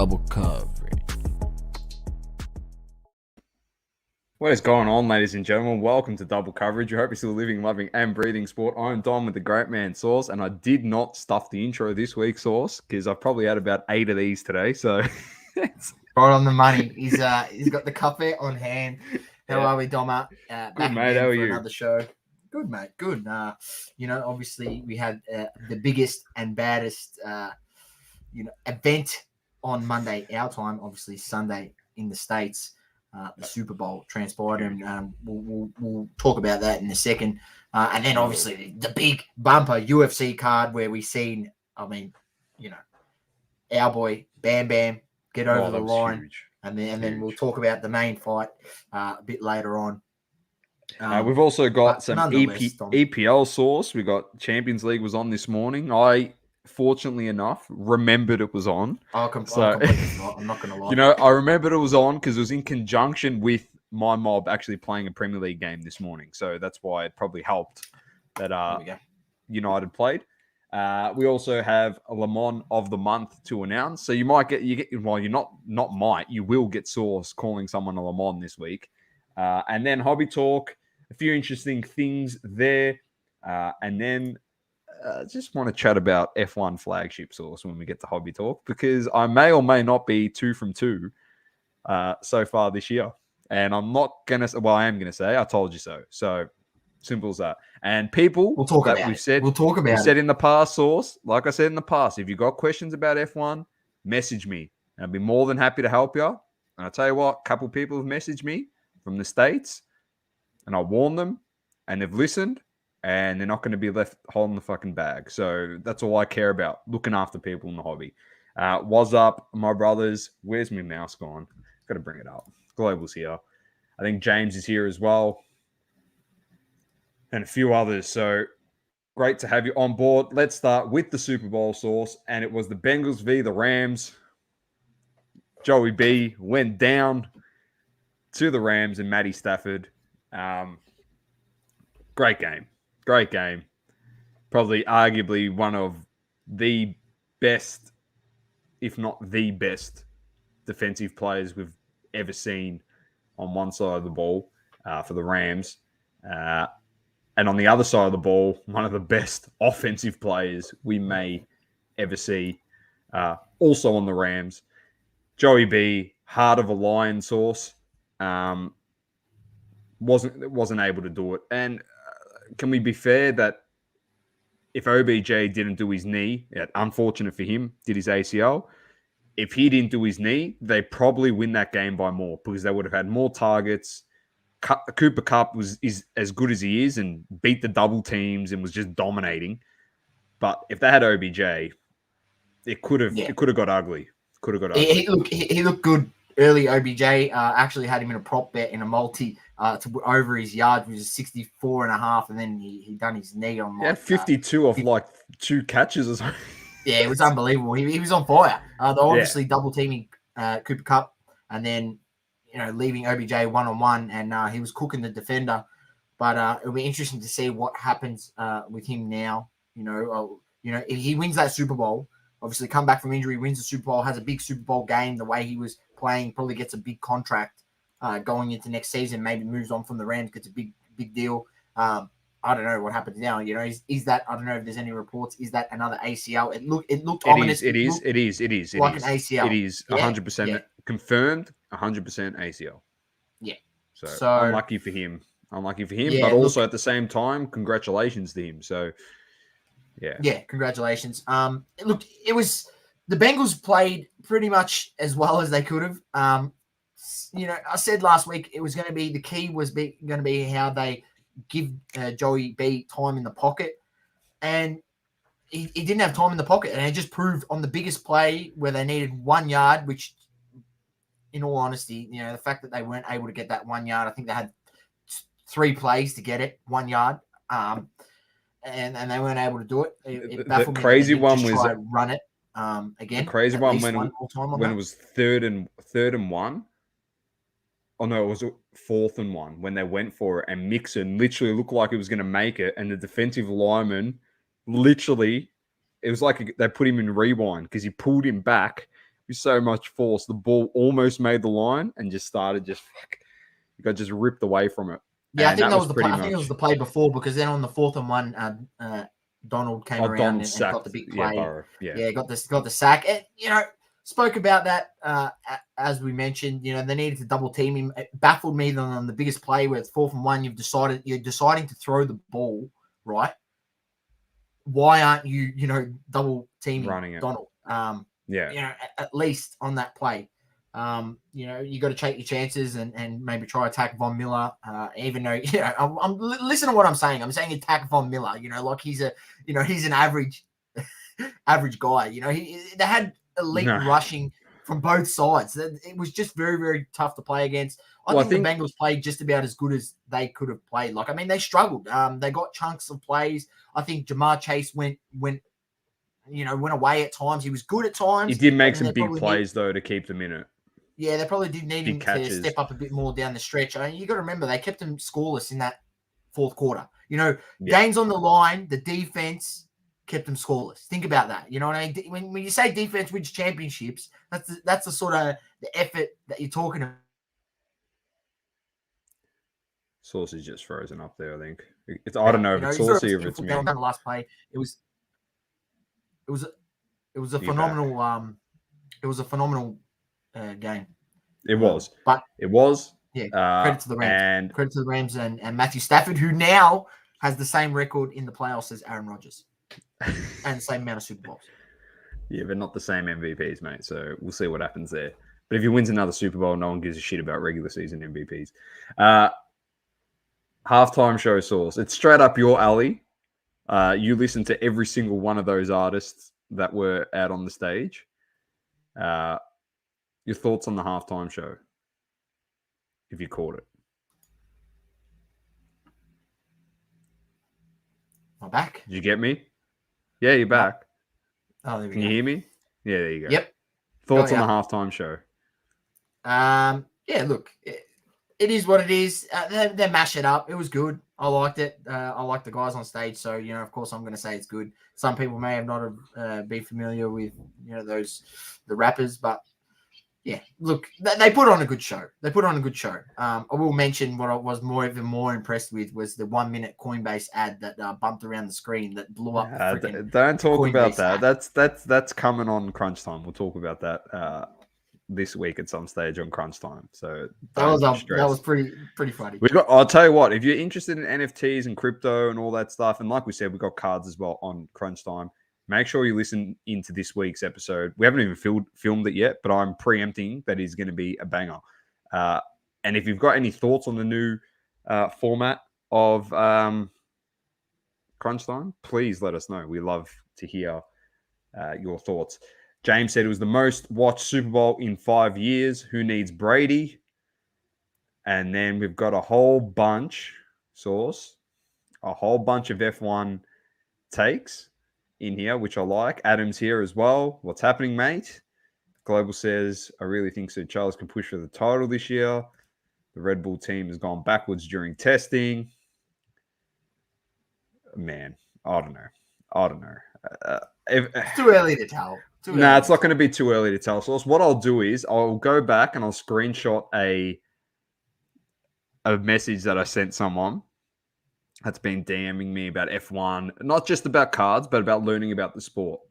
double coverage. What is going on, ladies and gentlemen? Welcome to Double Coverage. I hope you're still living, loving, and breathing sport. I'm Dom with the Great Man Sauce, and I did not stuff the intro this week, Sauce, because I've probably had about 8 of these today. So right on the money. He's got the cupfare on hand. How are we, Doma? Good, Back mate. again How are for you? another show. Good, mate. Good. Obviously we had the biggest and baddest, event on Monday, our time. Obviously Sunday in the States. The Super Bowl transpired, and we'll talk about that in a second. And then obviously the big bumper UFC card where we seen, our boy Bam Bam get over the line, huge. and then we'll talk about the main fight a bit later on. We've also got some EPL Sauce. We got Champions League was on this morning. I fortunately enough remembered it was on. I'm not gonna lie. I remembered it was on because it was in conjunction with my mob actually playing a Premier League game this morning, so that's why it probably helped that United played. We also have a Le Mans of the month to announce, so you will get Sauce calling someone a Le Mans this week, and then hobby talk, a few interesting things there, and then. Just want to chat about F1 flagship Sauce when we get to hobby talk, because I may or may not be 2 from 2 so far this year. And I'm not going to, I am going to say, I told you so. So simple as that. And people we'll talk that about we've it. said, we'll talk about we've said in the past, Sauce, like I said in the past, if you've got questions about F1, message me. And I'll be more than happy to help you. And I'll tell you what, a couple of people have messaged me from the States, and I warned them, and they've listened. And they're not going to be left holding the fucking bag. So that's all I care about, looking after people in the hobby. What's up, my brothers? Where's my mouse gone? Got to bring it up. Global's here. I think James is here as well. And a few others. So great to have you on board. Let's start with the Super Bowl Sauce. And it was the Bengals v. the Rams. Joey B went down to the Rams and Matty Stafford. Great game. Great game. Probably arguably one of the best, if not the best, defensive players we've ever seen on one side of the ball for the Rams. And on the other side of the ball, one of the best offensive players we may ever see, also on the Rams. Joey B, heart of a lion Sauce, wasn't able to do it. And can we be fair that if OBJ didn't do his knee, unfortunate for him, did his ACL, if he didn't do his knee, they probably win that game by more because they would have had more targets. Cooper Kupp is as good as he is and beat the double teams and was just dominating. But if they had OBJ, it could have got ugly. He looked good early. OBJ actually had him in a prop bet in a multi to over his yards, which is 64.5, and then he done his knee on. He had 52 off like 2 catches or something. Yeah, it was unbelievable. He was on fire. They're obviously double teaming Cooper Kupp, and then leaving OBJ 1-on-1, and he was cooking the defender. But it'll be interesting to see what happens with him now. If he wins that Super Bowl, obviously come back from injury, wins the Super Bowl, has a big Super Bowl game. The way he was playing, probably gets a big contract going into next season. Maybe moves on from the Rams, gets a big deal. I don't know what happens now. Is that, I don't know if there's any reports. Is that another ACL? It looked ominous. It is like an ACL. It is 100% confirmed. 100% ACL. Yeah. So unlucky for him. Yeah, but also at the same time, congratulations to him. So yeah, congratulations. It was the Bengals played pretty much as well as they could have. I said last week it was going to be the key was going to be how they give Joey B time in the pocket, and he didn't have time in the pocket, and it just proved on the biggest play where they needed 1 yard, which, in all honesty, the fact that they weren't able to get that 1 yard, I think they had 3 plays to get it 1 yard, and they weren't able to do it. It baffled the crazy me one was try to run it again. The crazy one when it was third and 1. Oh no, it was 4th and 1 when they went for it, and Mixon literally looked like he was going to make it, and the defensive lineman literally, it was like they put him in rewind because he pulled him back with so much force. The ball almost made the line and just started you got just ripped away from it. Yeah, and I think that was the play. pretty I think it was much the play before, because then on the 4th and 1, Donald came around and got the big play. Burrow. Yeah, got the sack. And, spoke about that as we mentioned. They needed to double team him. It baffled me on the biggest play where it's 4th and 1. You're deciding to throw the ball, right? Why aren't you double teaming running it. Donald? Yeah. At least on that play. You got to take your chances and maybe try attack Von Miller. Even though I'm listen to what I'm saying. I'm saying attack Von Miller. Like he's an average guy. They had elite rushing from both sides. It was just very, very tough to play against. I think the Bengals played just about as good as they could have played. They struggled. They got chunks of plays. I think Jamar Chase went away at times. He was good at times. He did make some big plays though to keep them in it. Yeah, they probably did need him to step up a bit more down the stretch. You got to remember, they kept him scoreless in that 4th quarter. Games on the line, the defense kept them scoreless. Think about that. You know what I mean? When you say defense wins championships, that's the sort of the effort that you're talking about. Sauce is just frozen up there, I think. I don't know if it's Saucy or if it's me. On the last play, it was a phenomenal game. It was. Yeah, credit to the Rams. Credit to the Rams and Matthew Stafford, who now has the same record in the playoffs as Aaron Rodgers. And the same amount of Super Bowls. Yeah, but not the same MVPs, mate. So we'll see what happens there. But if he wins another Super Bowl, no one gives a shit about regular season MVPs. Halftime show Sauce. It's straight up your alley. You listen to every single one of those artists that were out on the stage. Your thoughts on the halftime show, if you caught it. I'm back. Did you get me? Yeah, you're back. Oh, there we Can you hear me? Yeah, there you go. Yep. Thoughts on the halftime show? Yeah, look, it is what it is. They mash it up. It was good. I liked it. I like the guys on stage. So, of course, I'm going to say it's good. Some people may have not been familiar with, the rappers, but yeah, look, they put on a good show. I will mention what I was even more impressed with was the 1 minute Coinbase ad that bumped around the screen that blew up. Don't talk Coinbase about that. ad. That's coming on Crunch Time. We'll talk about that this week at some stage on Crunch Time. So that was pretty funny. I'll tell you what, if you're interested in NFTs and crypto and all that stuff, and like we said, we've got cards as well on Crunch Time. Make sure you listen into this week's episode. We haven't even filmed it yet, but I'm preempting that is going to be a banger. And if you've got any thoughts on the new format of Crunch Time, please let us know. We love to hear your thoughts. James said it was the most watched Super Bowl in 5 years. Who needs Brady? And then we've got a whole bunch of F1 takes in here, which I like. Adam's here as well. What's happening, mate? Global says, I really think so. Charles can push for the title this year. The Red Bull team has gone backwards during testing. Man, I don't know. It's too early to tell. It's not going to be too early to tell. So what I'll do is I'll go back and I'll screenshot a message that I sent someone that's been DMing me about F1, not just about cards, but about learning about the sport.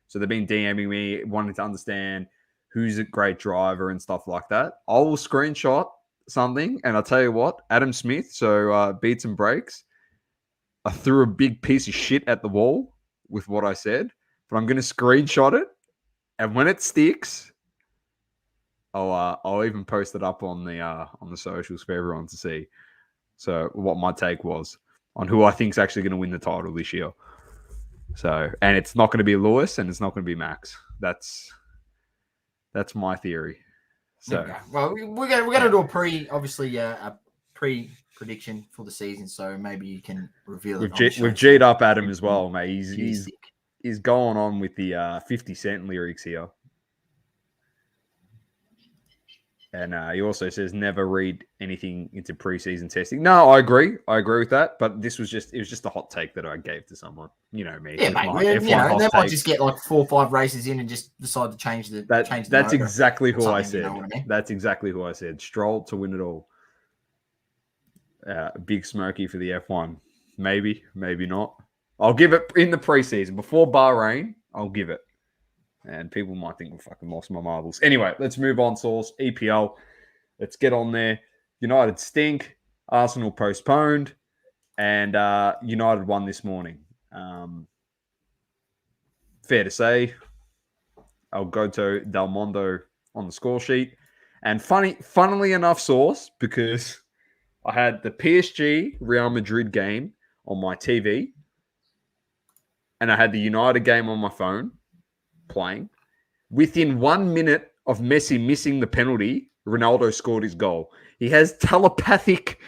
So they've been DMing me, wanting to understand who's a great driver and stuff like that. I will screenshot something, and I'll tell you what, Adam Smith, so Beats and Breaks, I threw a big piece of shit at the wall with what I said, but I'm going to screenshot it, and when it sticks, I'll even post it up on the socials for everyone to see. So what my take was on who I think is actually going to win the title this year. So, and it's not going to be Lewis and it's not going to be Max. That's my theory. So, okay. Well, we're going to do a pre-prediction for the season. So maybe you can reveal it. We've G'd up Adam as well, mate. He's going on with the 50 Cent lyrics here. And he also says never read anything into preseason testing. No, I agree. I agree with that. But it was just a hot take that I gave to someone. You know me. Yeah, mate. They might just get like 4 or 5 races in and just decide to change the That's exactly who I said. You know what I mean? That's exactly who I said. Stroll to win it all. Big Smoky for the F1. Maybe, maybe not. I'll give it in the preseason before Bahrain. I'll give it. And people might think we fucking lost my marbles. Anyway, let's move on, Source. EPL. Let's get on there. United stink. Arsenal postponed. And United won this morning. Fair to say. Alberto Del Mondo on the score sheet. And funnily enough, Source, because I had the PSG Real Madrid game on my TV. And I had the United game on my phone playing. Within 1 minute of Messi missing the penalty, Ronaldo scored his goal. He has telepathic.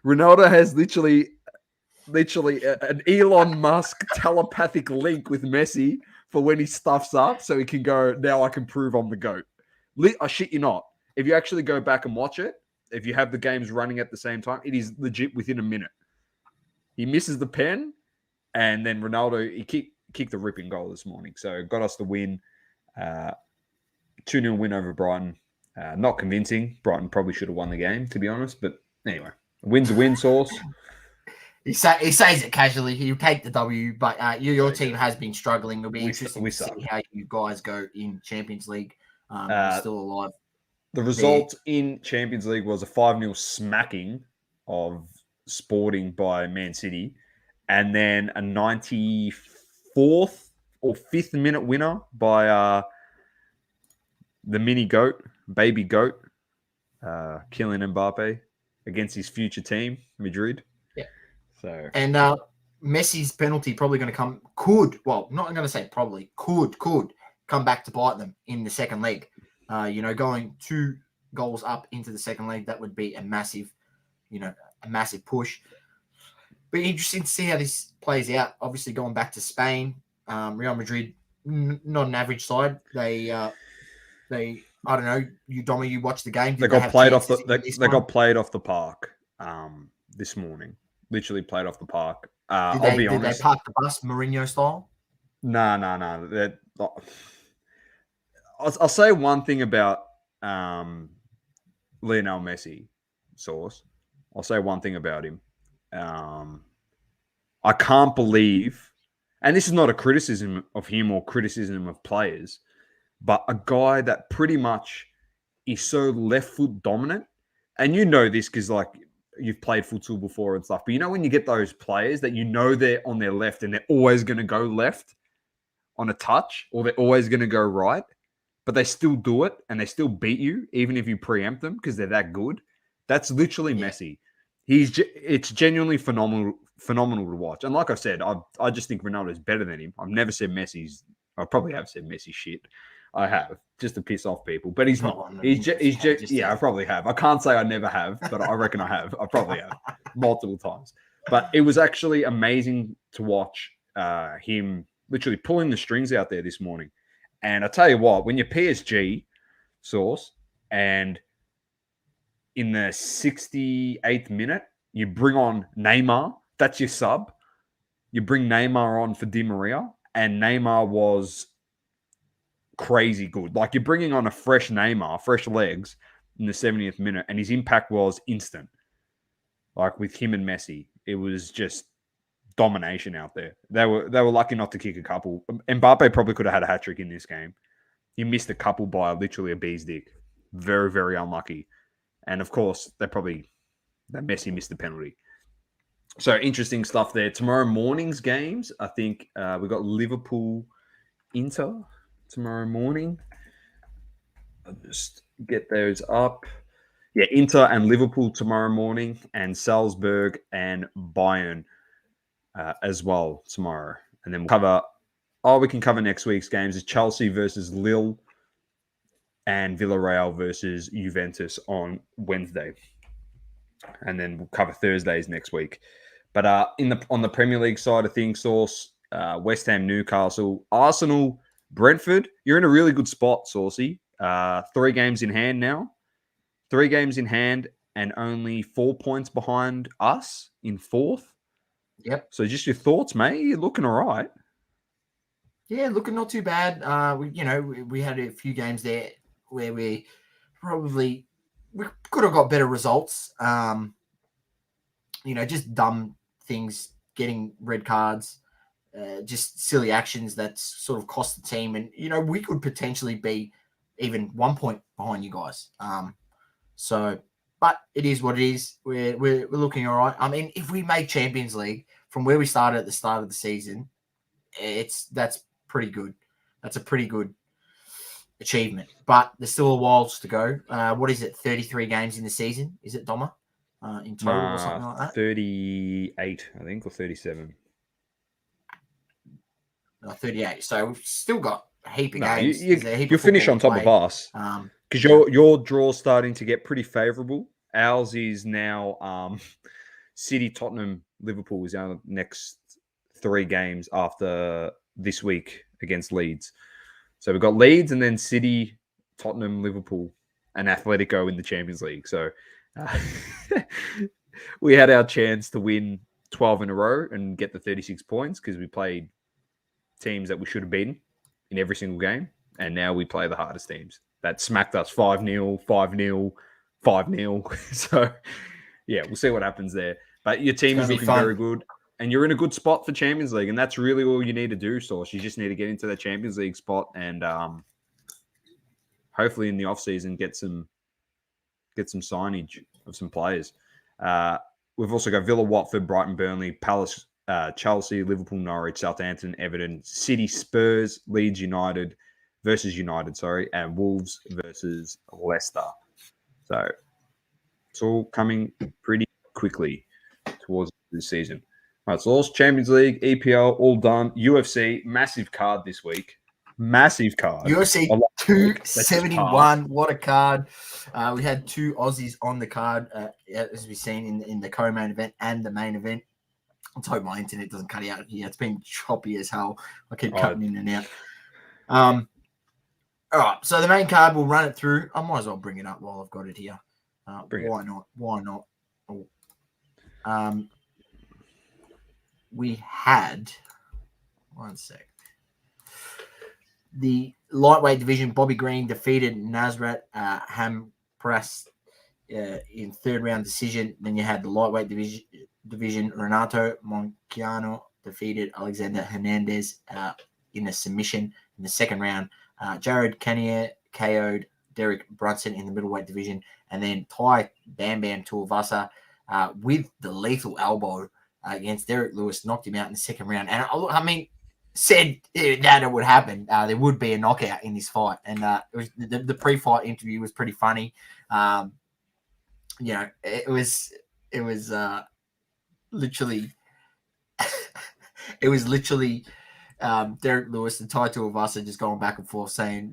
Ronaldo has literally an Elon Musk telepathic link with Messi for when he stuffs up, so he can go, now I can prove I'm the GOAT. I shit you not. If you actually go back and watch it, if you have the games running at the same time, it is legit within a minute. He misses the pen, and then Ronaldo, he kicked the ripping goal this morning. So got us the win. 2-0 win over Brighton. Not convincing. Brighton probably should have won the game, to be honest. But anyway, win's a win, Source. He says it casually. He'll take the W, but your team has been struggling. It'll be interesting to see how you guys go in Champions League. Still alive. The result in Champions League was a 5-0 smacking of Sporting by Man City, and then a 94th or 5th minute winner by the mini GOAT, baby GOAT, Kylian Mbappe against his future team, Madrid. Yeah. So and Messi's penalty probably going to come. Could come back to bite them in the second leg. Going 2 goals up into the second leg, that would be a massive push. Be interesting to see how this plays out. Obviously, going back to Spain, Real Madrid, not an average side. They I don't know. You watched the game. They got played off the park this morning. Literally played off the park. I'll be honest. Did they park the bus Mourinho style? No. I'll say one thing about Lionel Messi, Source. I'll say one thing about him. I can't believe, and this is not a criticism of him or criticism of players, but a guy that pretty much is so left foot dominant. And you know this because you've played futsal before and stuff. But when you get those players that they're on their left and they're always going to go left on a touch, or they're always going to go right, but they still do it and they still beat you even if you preempt them because they're that good. That's literally Messi. It's genuinely phenomenal to watch. And like I said, I just think Ronaldo is better than him. I've never said Messi's. I probably have said Messi shit. I have, just to piss off people. But he's not. I probably have. I can't say I never have, but I reckon I have. I probably have multiple times. But it was actually amazing to watch him literally pulling the strings out there this morning. And I tell you what, when you're PSG, Source, and in the 68th minute, you bring on Neymar. That's your sub. You bring Neymar on for Di Maria, and Neymar was crazy good. You're bringing on a fresh Neymar, fresh legs in the 70th minute, and his impact was instant. With him and Messi, it was just domination out there. They were lucky not to kick a couple. Mbappe probably could have had a hat trick in this game. He missed a couple by literally a bee's dick. Very, very unlucky. And of course, that Messi missed the penalty. So interesting stuff there. Tomorrow morning's games, I think we got Liverpool Inter tomorrow morning. I'll just get those up. Yeah, Inter and Liverpool tomorrow morning, and Salzburg and Bayern as well tomorrow. And then we can cover next week's games. It's Chelsea versus Lille and Villarreal versus Juventus on Wednesday. And then we'll cover Thursdays next week. But on the Premier League side of things, Source, West Ham, Newcastle, Arsenal, Brentford, you're in a really good spot, Saucy. 3 games in hand now. 3 games in hand and only 4 points behind us in 4th. Yep. So just your thoughts, mate? You're looking all right. Yeah, looking not too bad. We had a few games there where we could have got better results. Just dumb things, getting red cards, just silly actions that sort of cost the team. And, we could potentially be even 1 point behind you guys. But it is what it is. We're looking all right. I mean, if we make Champions League from where we started at the start of the season, that's pretty good. That's a pretty good achievement. But there's still a while to go. What is it? 33 games in the season? Is it, Doma? In total or something like that? 38, I think, or 37. 38. So we've still got a heap of games. You'll finish on top of us because your draw's starting to get pretty favourable. Ours is now City, Tottenham, Liverpool is our next 3 games after this week against Leeds. So we've got Leeds and then City, Tottenham, Liverpool, and Atletico in the Champions League. So we had our chance to win 12 in a row and get the 36 points because we played teams that we should have beaten in every single game. And now we play the hardest teams that smacked us 5-0, 5-0, 5-0. So, yeah, we'll see what happens there. But your team is looking very good. And you're in a good spot for Champions League. And that's really all you need to do, Sauce. You just need to get into that Champions League spot and hopefully in the offseason get some signage of some players. We've also got Villa, Watford, Brighton, Burnley, Palace, Chelsea, Liverpool, Norwich, Southampton, Everton, City, Spurs, Leeds United, and Wolves versus Leicester. So it's all coming pretty quickly towards this season. All right, so all Champions League, EPL, all done. UFC, massive card this week. Massive card. UFC 271. What a card. We had 2 Aussies on the card, as we've seen in the co-main event and the main event. Let's hope my internet doesn't cut out here. It's been choppy as hell. I keep cutting in and out. All right, so the main card, we'll run it through. I might as well bring it up while I've got it here. Why not? Oh. We had, one sec. The lightweight division, Bobby Green defeated Nasrat Hampress in 3rd round decision. Then you had the lightweight division, Renato Moncano defeated Alexander Hernandez in a submission in the 2nd round. Jared Cannonier KO'd Derek Brunson in the middleweight division. And then Thai Bam Bam Tuivasa with the lethal elbow against Derek Lewis, knocked him out in the 2nd round. And I mean, said that it would happen. There would be a knockout in this fight. And it was, the pre-fight interview was pretty funny. It was literally Derek Lewis and Tai Tuivasa just going back and forth saying,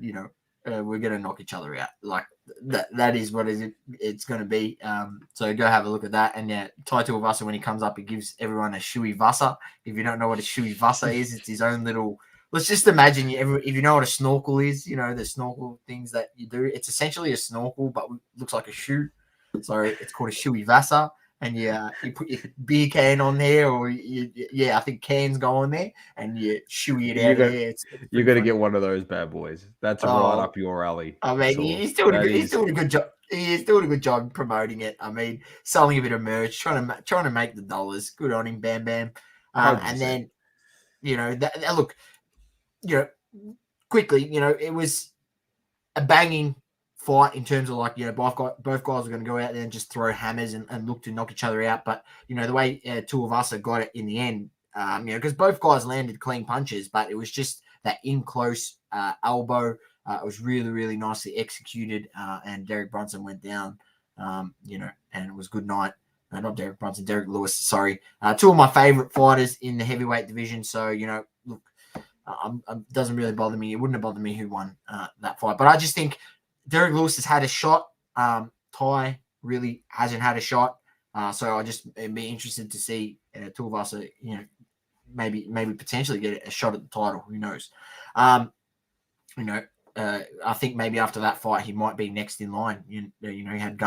we're going to knock each other out. Like that is what it's going to be. So go have a look at that. And yeah, Tai Tuivasa, when he comes up, he gives everyone a shui vasa. If you don't know what a shui vasa is, it's his own little. Let's just imagine if you know what a snorkel is, the snorkel things that you do. It's essentially a snorkel, but looks like a shoe. So it's called a shui vasa. And you put your beer can on there, or I think cans go on there, and you shoey it out there. You got to get one of those bad boys. That's right up your alley. I mean, he's doing a good job. He's doing a good job promoting it. I mean, selling a bit of merch, trying to make the dollars. Good on him, Bam Bam. And then, look, quickly, it was a banging fight in terms of both guys are going to go out there and just throw hammers and look to knock each other out. But the way two of us got it in the end, because both guys landed clean punches, but it was just that in close elbow. It was really, really nicely executed, and Derek Brunson went down. And it was good night. Not Derek Brunson, Derek Lewis. Sorry, 2 of my favorite fighters in the heavyweight division. So look, doesn't really bother me. It wouldn't have bothered me who won that fight, but I just think Derek Lewis has had a shot. Ty really hasn't had a shot. So I'll just be interested to see 2 of us, maybe potentially get a shot at the title. Who knows? I think maybe after that fight, he might be next in line. You know, he had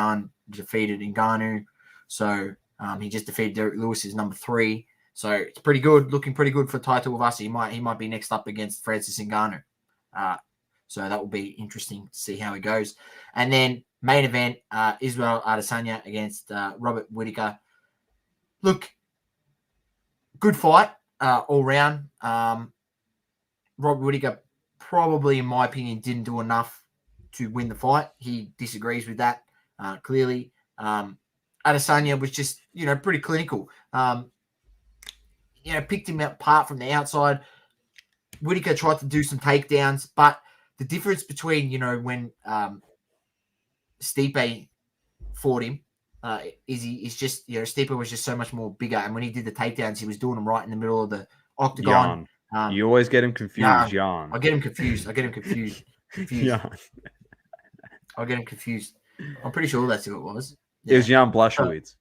defeated Ngannou. So he just defeated Derek Lewis, is number 3. So it's pretty good, looking pretty good for title with us. He might be next up against Francis Ngannou. So that will be interesting to see how he goes. And then main event, Israel Adesanya against Robert Whittaker. Look, good fight all round. Robert Whittaker probably, in my opinion, didn't do enough to win the fight. He disagrees with that clearly. Adesanya was just, pretty clinical. Picked him apart from the outside. Whittaker tried to do some takedowns, but the difference between, when Stipe fought him, Stipe was just so much more bigger. And when he did the takedowns, he was doing them right in the middle of the octagon. You always get him confused, Jan. I get him confused. Jan. I get him confused. I'm pretty sure that's who it was. Yeah. It was Jan Blachowicz.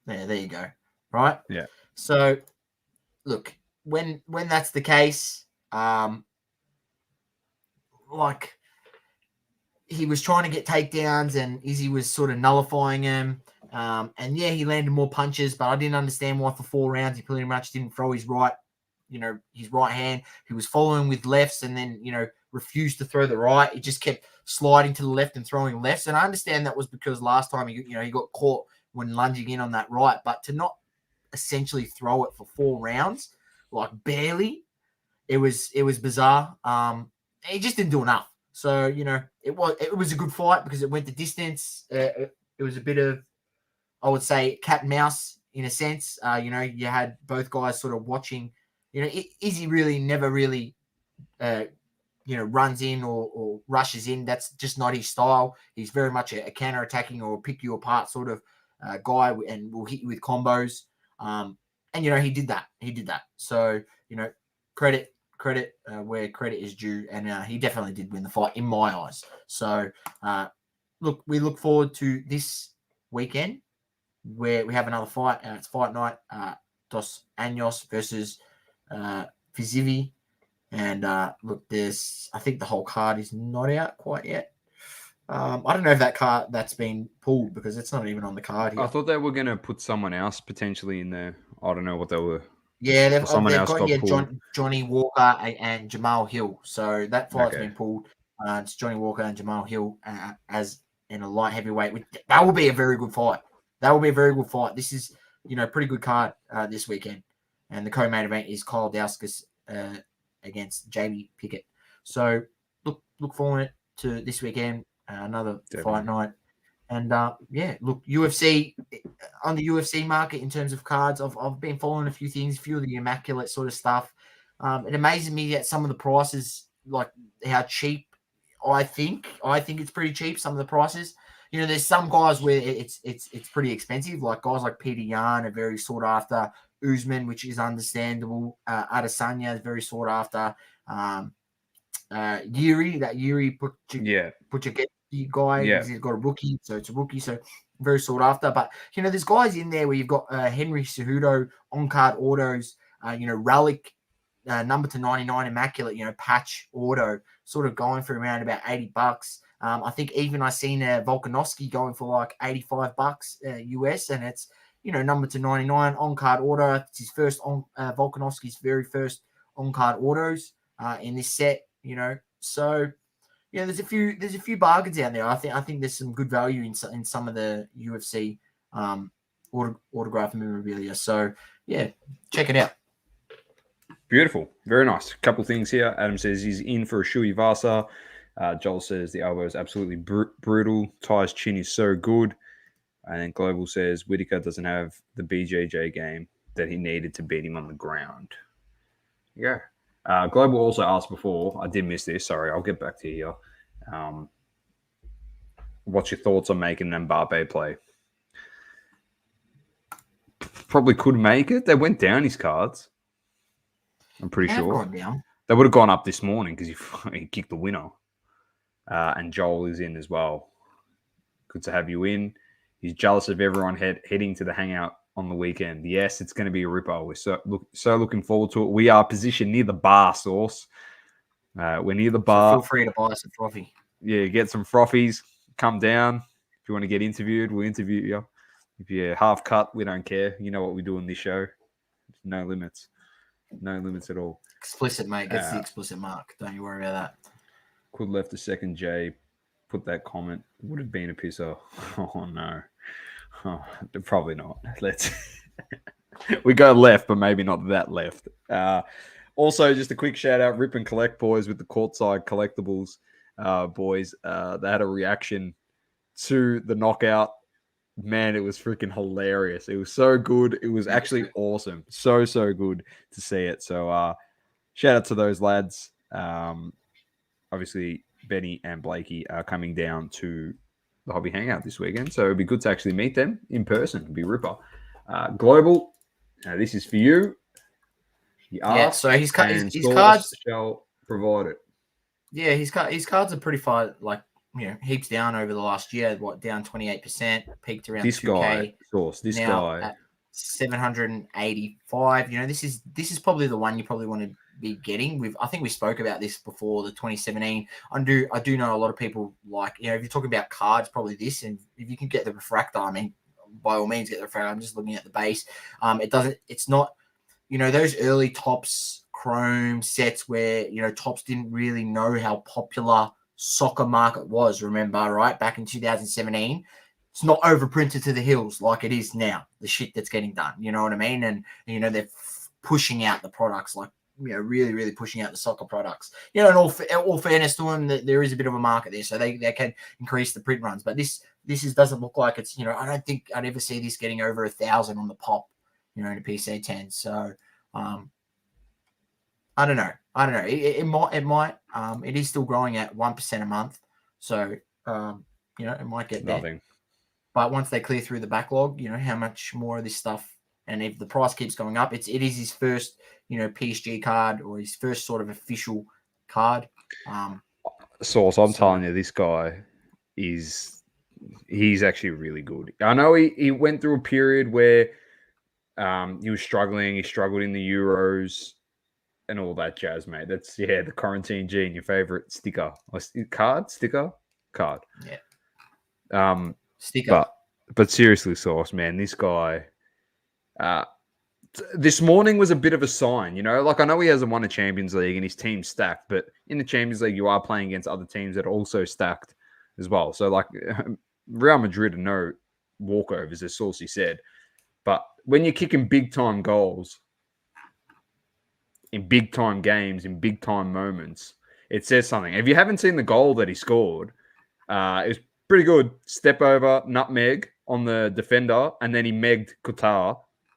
Yeah, there you go. Right? Yeah. So, look, when that's the case, he was trying to get takedowns and Izzy was sort of nullifying him. And yeah, he landed more punches, but I didn't understand why for 4 rounds he pretty much didn't throw his right hand. He was following with lefts and then, refused to throw the right. He just kept sliding to the left and throwing lefts. And I understand that was because last time he got caught when lunging in on that right, but to not essentially throw it for 4 rounds, like barely, it was bizarre. He just didn't do enough. So, it was a good fight because it went the distance. It was a bit of, I would say, cat and mouse in a sense. You had both guys sort of watching. Izzy really never really, runs in or rushes in. That's just not his style. He's very much a counter-attacking or pick you apart sort of guy and will hit you with combos. And, he did that. So, credit where credit is due. And he definitely did win the fight in my eyes. So, we look forward to this weekend where we have another fight. It's fight night. Dos Anjos versus Pwcc. And I think the whole card is not out quite yet. I don't know if that card that's been pulled because it's not even on the card here. I thought they were going to put someone else potentially in there. I don't know what they were. Yeah, they've got Johnny Walker and Jamal Hill. So that fight's been pulled. It's Johnny Walker and Jamal Hill as in a light heavyweight. That will be a very good fight. This is, pretty good card this weekend. And the co-main event is Kyle Dauskas against Jamie Pickett. So look forward to this weekend, another fight night. And UFC, on the UFC market in terms of cards, I've been following a few things, a few of the immaculate sort of stuff. It amazes me that some of the prices, like how cheap I think it's pretty cheap, some of the prices. There's some guys where it's pretty expensive, like guys like Peter Yan are very sought after. Usman, which is understandable. Adesanya is very sought after. Yuri Pwcc guy, he's got a rookie, so it's a rookie, so very sought after. But there's guys in there where you've got Henry Cejudo on card autos, Relic number to 99 immaculate, patch auto, sort of going for around about $80. I think even I seen Volkanovski going for like $85 US, and it's number to 99 on card auto. It's his first Volkanovski's very first on card autos in this set. So there's a few bargains out there. I think there's some good value in some of the UFC autograph memorabilia. So check it out. Beautiful, very nice. A couple things here. Adam says he's in for a Shui Vasa. Joel says the elbow is absolutely brutal. Ty's chin is so good. And then Global says Whittaker doesn't have the BJJ game that he needed to beat him on the ground. Yeah. Global also asked before, I did miss this, sorry, I'll get back to you here. What's your thoughts on making an Mbappe play? Probably could make it. They went down his cards. I'm pretty sure. They would have gone up this morning because he kicked the winner. And Joel is in as well. Good to have you in. He's jealous of everyone heading to the Hangout on the weekend. Yes, it's going to be a ripper. We're so looking forward to it. We are positioned near the bar, Source. We're near the So bar. feel free to buy us a frothy. Yeah, get some frothies. Come down. If you want to get interviewed, we'll interview you. If you're half cut, we don't care. You know what we do in this show. No limits. No limits at all. Explicit, mate. Gets the explicit mark. Don't you worry about that. Could left a second, Jay. Put that comment. Would have been a pisser. Oh, no. Oh, probably not. Let's... we go left, but maybe not that left. Also, just a quick shout out, Rip and Collect boys with the courtside collectibles. Boys, they had a reaction to the knockout. Man, it was freaking hilarious. It was so good. It was actually awesome. So good to see it. So shout out to those lads. Obviously, Benny and Blakey are coming down to the Hobby Hangout this weekend. So it'd be good to actually meet them in person. It'd be ripper. Global, this is for you. So his cards shall provide it. Yeah, his cards are pretty far, like, heaps down over the last year. Down 28%, peaked around this 2K. This now guy at 785. This is probably the one you probably want to be getting. I think we spoke about this before, the 2017. I do know a lot of people like, if you're talking about cards, probably this, and if you can get the refractor, I mean, by all means get the refractor. I'm just looking at the base. It's not, those early Tops Chrome sets where Tops didn't really know how popular soccer market was, remember, right? Back in 2017. It's not overprinted to the hills like it is now, the shit that's getting done. You know what I mean? And they're pushing out the products, like, really, really pushing out the soccer products. In all fairness to them, there is a bit of a market there, so they can increase the print runs. But this doesn't look like it's, I don't think I'd ever see this getting over 1,000 on the pop, in a PCA 10. So I don't know. It might. It is still growing at 1% a month, so it might get there. Nothing. But once they clear through the backlog, how much more of this stuff, and if the price keeps going up, it is his first, PSG card, or his first sort of official card. Source, I'm telling you, this guy he's actually really good. I know he went through a period where he was struggling. He struggled in the Euros and all that jazz, mate. That's the Quarantine Gene, your favorite sticker. Card? Yeah. Sticker. But seriously, Source, man, this guy this morning was a bit of a sign, like, I know he hasn't won a Champions League and his team's stacked, but in the Champions League you are playing against other teams that are also stacked as well. So, like, Real Madrid are no walkovers, as Saucy said, but when you're kicking big time goals in big time games, in big time moments, it says something. If you haven't seen the goal that he scored, it was pretty good. Step over, nutmeg on the defender, and then he megged Courtois.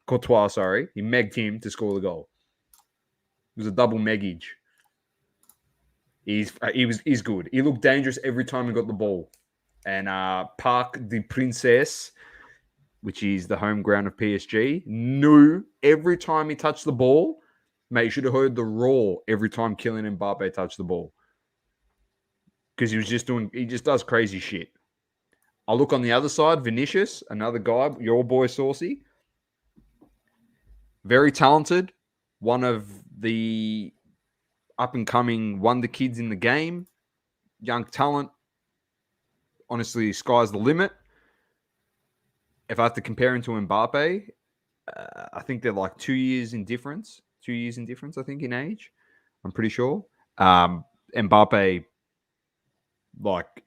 He megged him to score the goal. It was a double meggage. He's good. He looked dangerous every time he got the ball. And Parc des Princes, which is the home ground of PSG, knew every time he touched the ball, mate, you should have heard the roar every time Kylian Mbappe touched the ball. Because he just does crazy shit. I'll look on the other side, Vinicius, another guy, your boy Saucy. Very talented. One of the up-and-coming wonder kids in the game. Young talent. Honestly, sky's the limit. If I have to compare him to Mbappe, I think they're like 2 years in difference. 2 years in difference, I think, in age. I'm pretty sure. Mbappe, like,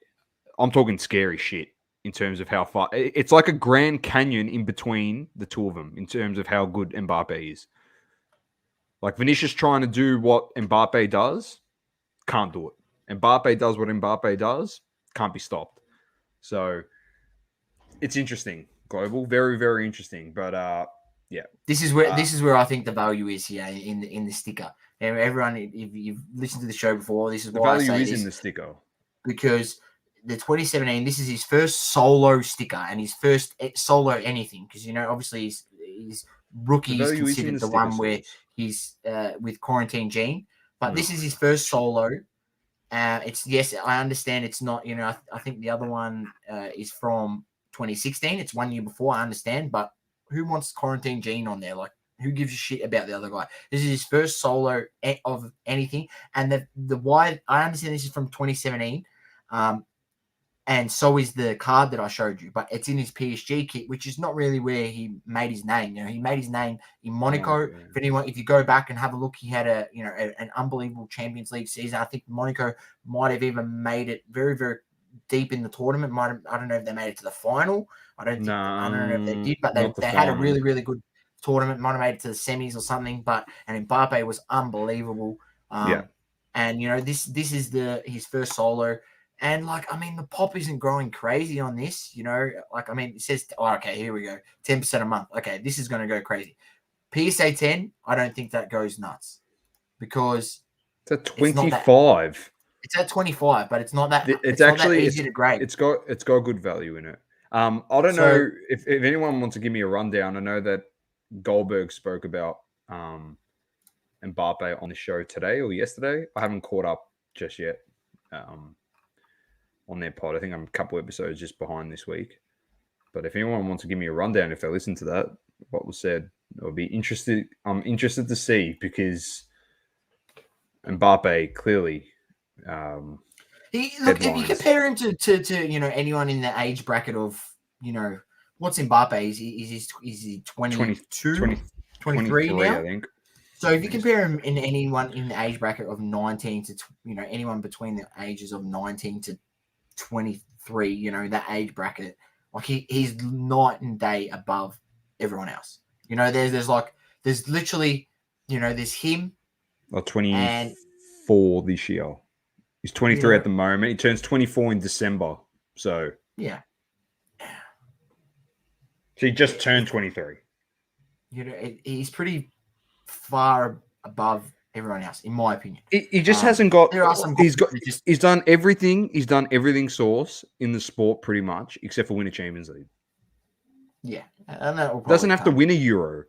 I'm talking scary shit in terms of how far. It's like a Grand Canyon in between the two of them in terms of how good Mbappe is. Like, Vinicius trying to do what Mbappe does, can't do it. Mbappe does what Mbappe does, can't be stopped. So it's interesting, Global, very, very interesting. But yeah, this is where I think the value is here in the sticker. And everyone, if you've listened to the show before, this is why I say the value is in the sticker, because the 2017, this is his first solo sticker and his first solo anything. Because obviously his rookie is considered the one where he's with Quarantine Gene, but this is his first solo. It's, yes, I understand it's not, I think the other one is from 2016. It's 1 year before, I understand, but who wants Quarantine Gene on there? Like, who gives a shit about the other guy? This is his first solo of anything. And the why I understand this is from 2017. And so is the card that I showed you, but it's in his PSG kit, which is not really where he made his name. He made his name in Monaco. If you go back and have a look, he had an unbelievable Champions League season. I think Monaco might have even made it very, very deep in the tournament. I don't know if they made it to the final. I don't know if they did, but they had a really, really good tournament. Might have made it to the semis or something. And Mbappe was unbelievable. And this is his first solo. And the pop isn't growing crazy on this, it says, okay, here we go. 10% a month. Okay, this is going to go crazy. PSA 10, I don't think that goes nuts because it's at 25. It's at 25, but it's not that. It's actually not that easy to grade. It's got good value in it. I don't know if anyone wants to give me a rundown. I know that Goldberg spoke about Mbappe on the show today or yesterday. I haven't caught up just yet. On their pod. I think I'm a couple episodes just behind this week. But if anyone wants to give me a rundown, if they listen to that, what was said, I'll be interested. I'm interested to see because Mbappe clearly. If you compare him to anyone in the age bracket of what's Mbappe? Is he 22, 23 now? I think. So if you compare him in anyone in the age bracket of 19 to anyone between the ages of 19 to 23, that age bracket, he's night and day above everyone else. There's literally, there's him. 24 this year. He's 23 at the moment. He turns 24 in December. So yeah. So he just turned 23. He's pretty far above everyone else, in my opinion. He just hasn't got. There are some. He's done everything. He's done everything Source in the sport pretty much, except for win a Champions League. Yeah, and that doesn't have to win a Euro.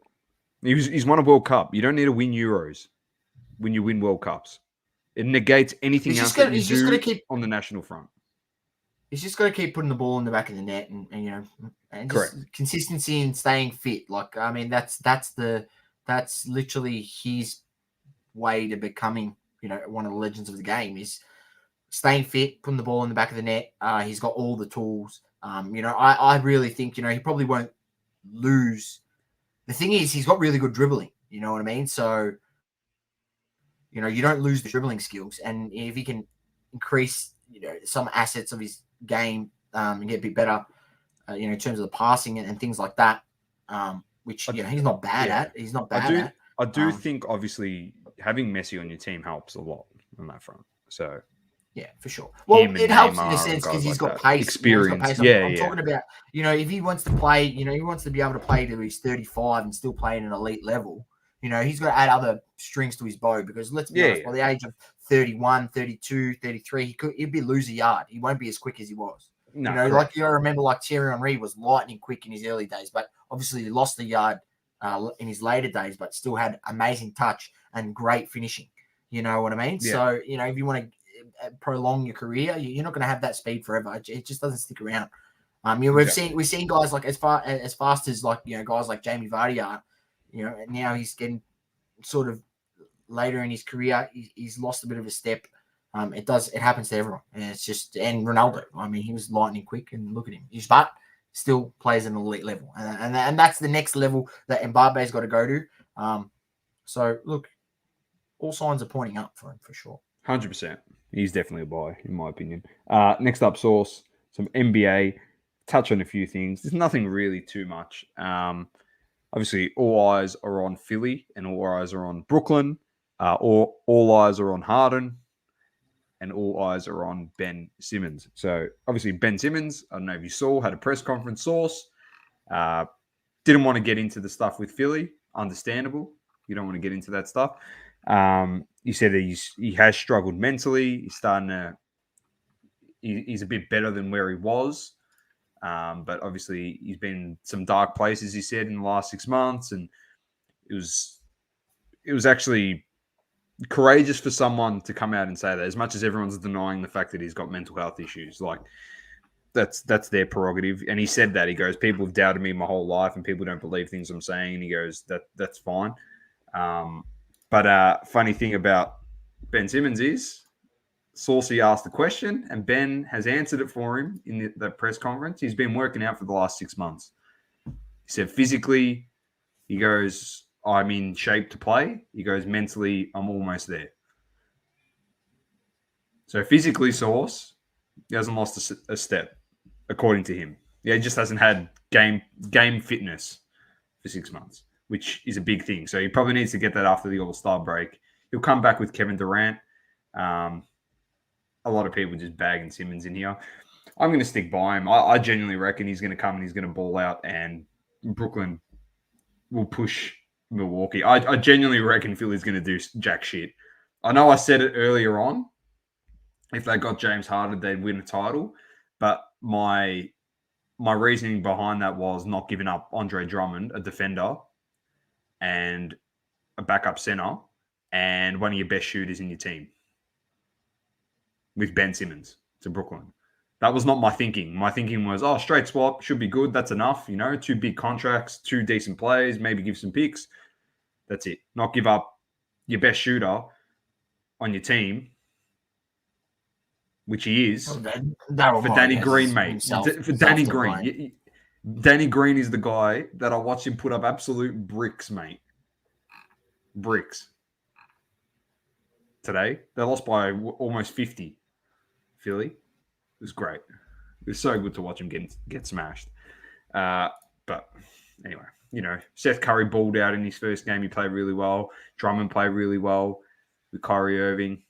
He's won a World Cup. You don't need to win Euros when you win World Cups. It negates anything else that you do on the national front. He's just got to keep putting the ball in the back of the net, and just consistency and staying fit. That's literally his way to becoming, one of the legends of the game is staying fit, putting the ball in the back of the net. He's got all the tools. I really think, he probably won't lose. The thing is, he's got really good dribbling. You know what I mean? So, you don't lose the dribbling skills. And if he can increase, some assets of his game and get a bit better, in terms of the passing and things like that, which, he's not bad at. He's not bad at. I do think, obviously, having Messi on your team helps a lot on that front. So, yeah, for sure. Well, it helps in a sense because he's got pace. Experience. I'm talking about, if he wants to play, he wants to be able to play till he's 35 and still play at an elite level. He's got to add other strings to his bow because let's be honest, by the age of 31, 32, 33, he'd be lose a yard. He won't be as quick as he was. No, I remember Thierry Henry was lightning quick in his early days, but obviously he lost the yard in his later days, but still had amazing touch and great finishing. You know what I mean? Yeah. So, if you want to prolong your career, you're not going to have that speed forever. It just doesn't stick around. We've seen guys like as fast as guys like Jamie Vardy are, and now he's getting sort of later in his career, he's lost a bit of a step. It happens to everyone, and it's just and Ronaldo. He was lightning quick, and look at him. But still plays at an elite level, and that's the next level that Mbappe's got to go to. So look, all signs are pointing up for him for sure. 100%. He's definitely a buy, in my opinion. Next up, Source, some NBA. Touch on a few things. There's nothing really too much. Obviously, all eyes are on Philly, and all eyes are on Brooklyn. All eyes are on Harden, and all eyes are on Ben Simmons. So, obviously, Ben Simmons, I don't know if you saw, had a press conference. Source. Didn't want to get into the stuff with Philly. Understandable. You don't want to get into that stuff. He said he has struggled mentally. He's a bit better than where he was. But obviously he's been in some dark places, he said, in the last 6 months. And it was actually courageous for someone to come out and say that, as much as everyone's denying the fact that he's got mental health issues. that's their prerogative. And he said that. He goes, people have doubted me my whole life and people don't believe things I'm saying. And he goes, that's fine. But funny thing about Ben Simmons is Saucy asked the question and Ben has answered it for him in the press conference. He's been working out for the last 6 months. He said physically, he goes, I'm in shape to play. He goes, mentally, I'm almost there. So physically, Sauce, he hasn't lost a step, according to him. Yeah, he just hasn't had game fitness for 6 months, which is a big thing. So he probably needs to get that after the All-Star break. He'll come back with Kevin Durant. A lot of people just bagging Simmons in here. I'm going to stick by him. I genuinely reckon he's going to come and he's going to ball out and Brooklyn will push Milwaukee. I genuinely reckon Philly's going to do jack shit. I know I said it earlier on. If they got James Harden, they'd win a title. But my reasoning behind that was not giving up Andre Drummond, a defender, and a backup center, and one of your best shooters in your team with Ben Simmons to Brooklyn. That was not my thinking. My thinking was, straight swap, should be good. That's enough. 2 big contracts, 2 decent players, maybe give some picks. That's it. Not give up your best shooter on your team, which he is, for Danny Green, mate. For Danny Green. Danny Green is the guy that I watched him put up absolute bricks, mate. Bricks. Today, they lost by almost 50. Philly. It was great. It was so good to watch him get smashed. But anyway, Seth Curry balled out in his first game. He played really well. Drummond played really well with Kyrie Irving.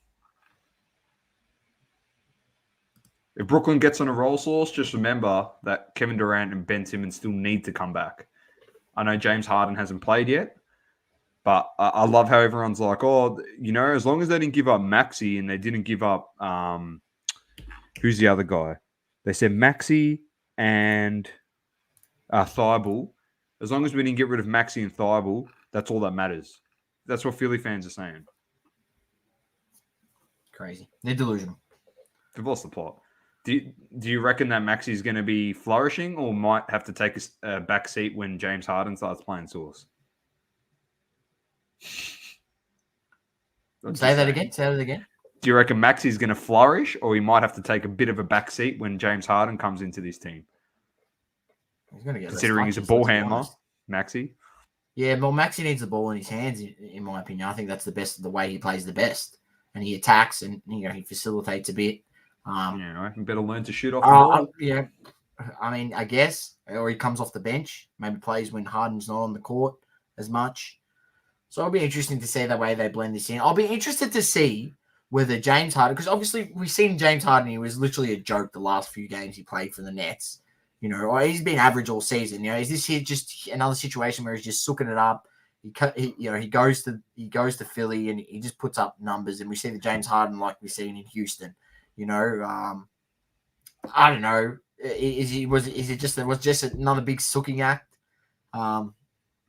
If Brooklyn gets on a roll, Sauce, just remember that Kevin Durant and Ben Simmons still need to come back. I know James Harden hasn't played yet, but I love how everyone's like, as long as they didn't give up Maxey and they didn't give up, who's the other guy? They said Maxey and Thibault. As long as we didn't get rid of Maxey and Thibault, that's all that matters. That's what Philly fans are saying. Crazy. They're delusional. They've lost the plot. Do you reckon that Maxey is going to be flourishing or might have to take a back seat when James Harden starts playing Sauce? Say that again. Do you reckon Maxey's going to flourish or he might have to take a bit of a back seat when James Harden comes into this team? He's going to get considering he's a ball handler, Maxey. Yeah, well, Maxey needs the ball in his hands, in my opinion. I think that's the way he plays the best. And he attacks and he facilitates a bit. Better learn to shoot off the ball. Yeah, I mean, I guess. Or he comes off the bench, maybe plays when Harden's not on the court as much. So it'll be interesting to see the way they blend this in. I'll be interested to see whether James Harden, because obviously we've seen James Harden, he was literally a joke the last few games he played for the Nets. Or he's been average all season. Is this here just another situation where he's just sucking it up? He goes to Philly and he just puts up numbers, and we see the James Harden like we've seen in Houston. I don't know. Was it just another big sucking act? It'll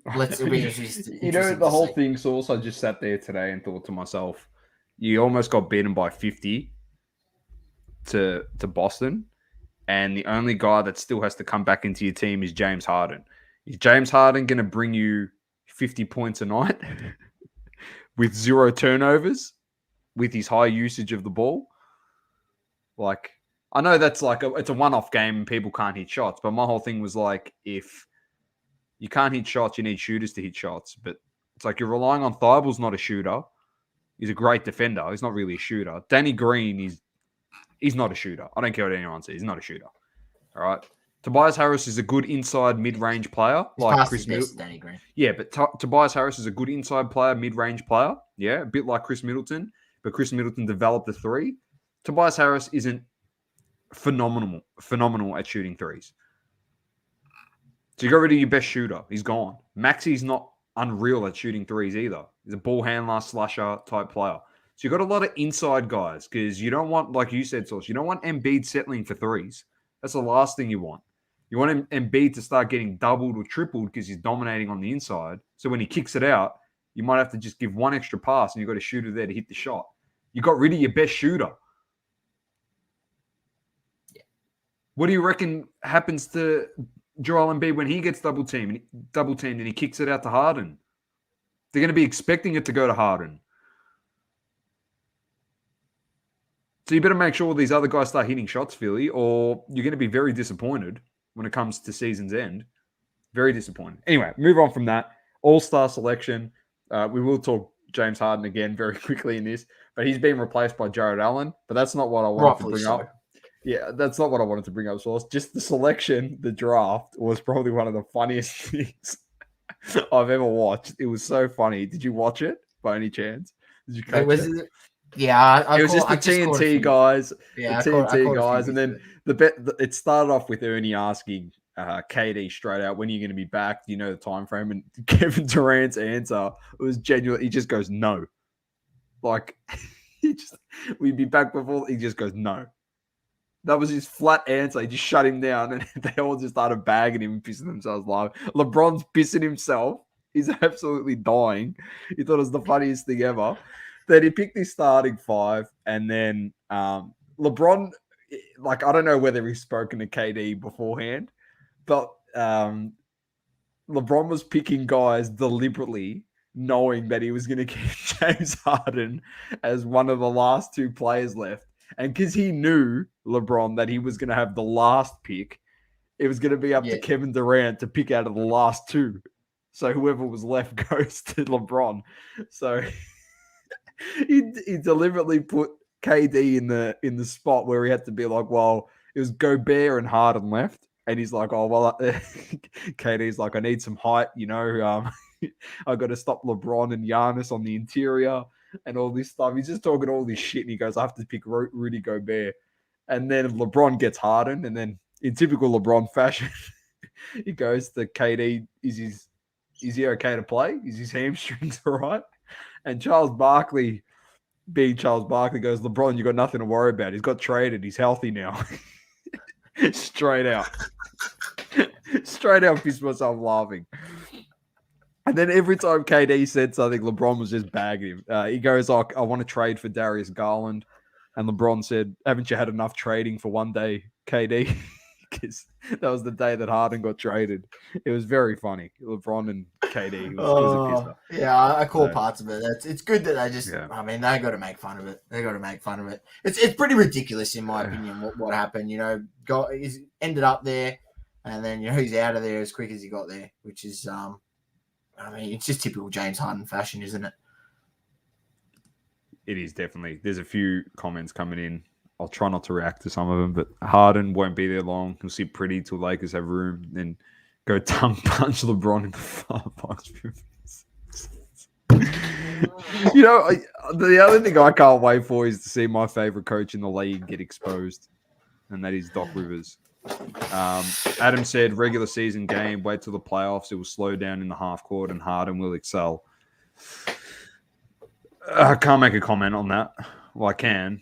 be interesting. The whole thing, Sauce, I just sat there today and thought to myself, you almost got beaten by 50 to Boston, and the only guy that still has to come back into your team is James Harden. Is James Harden going to bring you 50 points a night with 0 turnovers with his high usage of the ball? Like, I know that's it's a one-off game and people can't hit shots, but my whole thing was if you can't hit shots, you need shooters to hit shots. But it's like you're relying on Thibault's not a shooter. He's a great defender. He's not really a shooter. Danny Green he's not a shooter. I don't care what anyone says. He's not a shooter. All right. Tobias Harris is a good inside mid-range player, like Chris Middleton. Danny Green. Yeah, but Tobias Harris is a good inside player, mid-range player. Yeah, a bit like Chris Middleton, but Chris Middleton developed the 3. Tobias Harris isn't phenomenal at shooting threes. So you got rid of your best shooter. He's gone. Maxey's not unreal at shooting threes either. He's a ball handler, slasher type player. So you got a lot of inside guys because you don't want, like you said, Sauce, you don't want Embiid settling for threes. That's the last thing you want. You want Embiid to start getting doubled or tripled because he's dominating on the inside. So when he kicks it out, you might have to just give one extra pass and you've got a shooter there to hit the shot. You got rid of your best shooter. What do you reckon happens to Joel Embiid when he gets double teamed and he kicks it out to Harden? They're going to be expecting it to go to Harden. So you better make sure all these other guys start hitting shots, Philly, or you're going to be very disappointed when it comes to season's end. Very disappointed. Anyway, move on from that. All-star selection. We will talk James Harden again very quickly in this, but he's been replaced by Jared Allen. But that's not what I wanted to bring up. Yeah, that's not what I wanted to bring up, Sauce. Just the selection, the draft, was probably one of the funniest things I've ever watched. It was so funny. Did you watch it by any chance? Did you catch it? Yeah, it was just the TNT guys. Yeah, the TNT guys, and then it started off with Ernie asking KD straight out, "When are you going to be back? Do you know the time frame?" And Kevin Durant's answer was genuine. He just goes, "No." Like, we'd be back before. He just goes, "No." That was his flat answer. He just shut him down, and they all just started bagging him and pissing themselves laughing. LeBron's pissing himself. He's absolutely dying. He thought it was the funniest thing ever. Then he picked his starting five, and then LeBron, like, I don't know whether he's spoken to KD beforehand, but LeBron was picking guys deliberately, knowing that he was going to keep James Harden as one of the last two players left. And because he knew, LeBron, that he was going to have the last pick, it was going to be up to Kevin Durant to pick out of the last two. So whoever was left goes to LeBron. So he deliberately put KD in the spot where he had to be like, well, it was Gobert and Harden left. And he's like, oh, well, KD's like, I need some height, I got to stop LeBron and Giannis on the interior and all this stuff. He's just talking all this shit, and he goes, I have to pick Rudy Gobert. And then LeBron gets Harden, and then in typical LeBron fashion, he goes to KD, is he okay to play? Is his hamstrings all right? And Charles Barkley, being Charles Barkley, goes, LeBron, you got nothing to worry about. He's got traded. He's healthy now. Straight out. Straight out, pissed myself laughing. And then every time KD said something, LeBron was just bagging him. He goes, I want to trade for Darius Garland. And LeBron said, haven't you had enough trading for one day, KD? Because that was the day that Harden got traded. It was very funny. LeBron and KD. It was a pisser. Yeah, I call parts of it. It's good that they just, I mean, they got to make fun of it. It's pretty ridiculous, in my opinion, what happened. He's ended up there, and then, he's out of there as quick as he got there, which is, it's just typical James Harden fashion, isn't it? It is definitely. There's a few comments coming in. I'll try not to react to some of them, but Harden won't be there long. He'll sit pretty till Lakers have room, then go tongue punch LeBron in the far box. The other thing I can't wait for is to see my favorite coach in the league get exposed, and that is Doc Rivers. Adam said, regular season game, wait till the playoffs. It will slow down in the half court, and Harden will excel. I can't make a comment on that. Well, I can,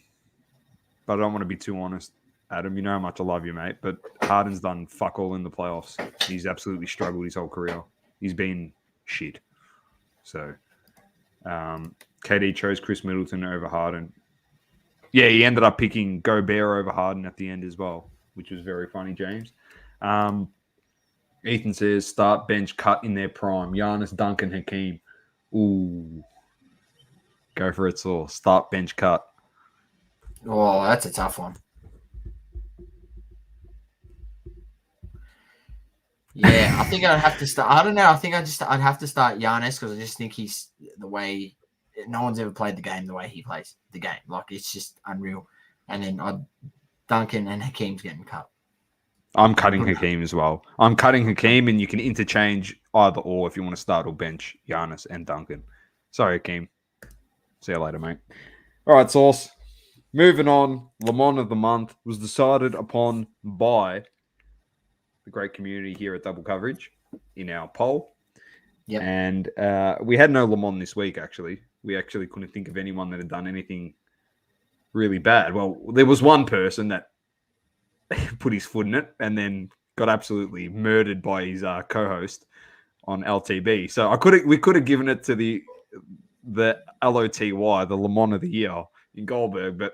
but I don't want to be too honest. Adam, you know how much I love you, mate, but Harden's done fuck all in the playoffs. He's absolutely struggled his whole career. He's been shit. So, KD chose Chris Middleton over Harden. Yeah, he ended up picking Gobert over Harden at the end as well, which was very funny, James. Ethan says, start, bench, cut in their prime. Giannis, Duncan, Hakeem. Ooh. Go for it, Saul. Start, bench, cut. Oh, that's a tough one. Yeah, I think I'd have to start. I don't know. I think I'd have to start Giannis because I just think he's the way no one's ever played the game the way he plays the game. Like, it's just unreal. And then Duncan and Hakeem's getting cut. I'm cutting Hakeem as well. I'm cutting Hakeem, and you can interchange either or if you want to start or bench Giannis and Duncan. Sorry, Hakeem. See you later, mate. All right, Sauce. Moving on. Lemon of the Month was decided upon by the great community here at Double Coverage in our poll. Yep. And we had no Lemon this week, actually. We actually couldn't think of anyone that had done anything really bad. Well, there was one person that put his foot in it and then got absolutely murdered by his co-host on LTB. So we could have given it to the LOTY, the Lemon of the Year in Goldberg, but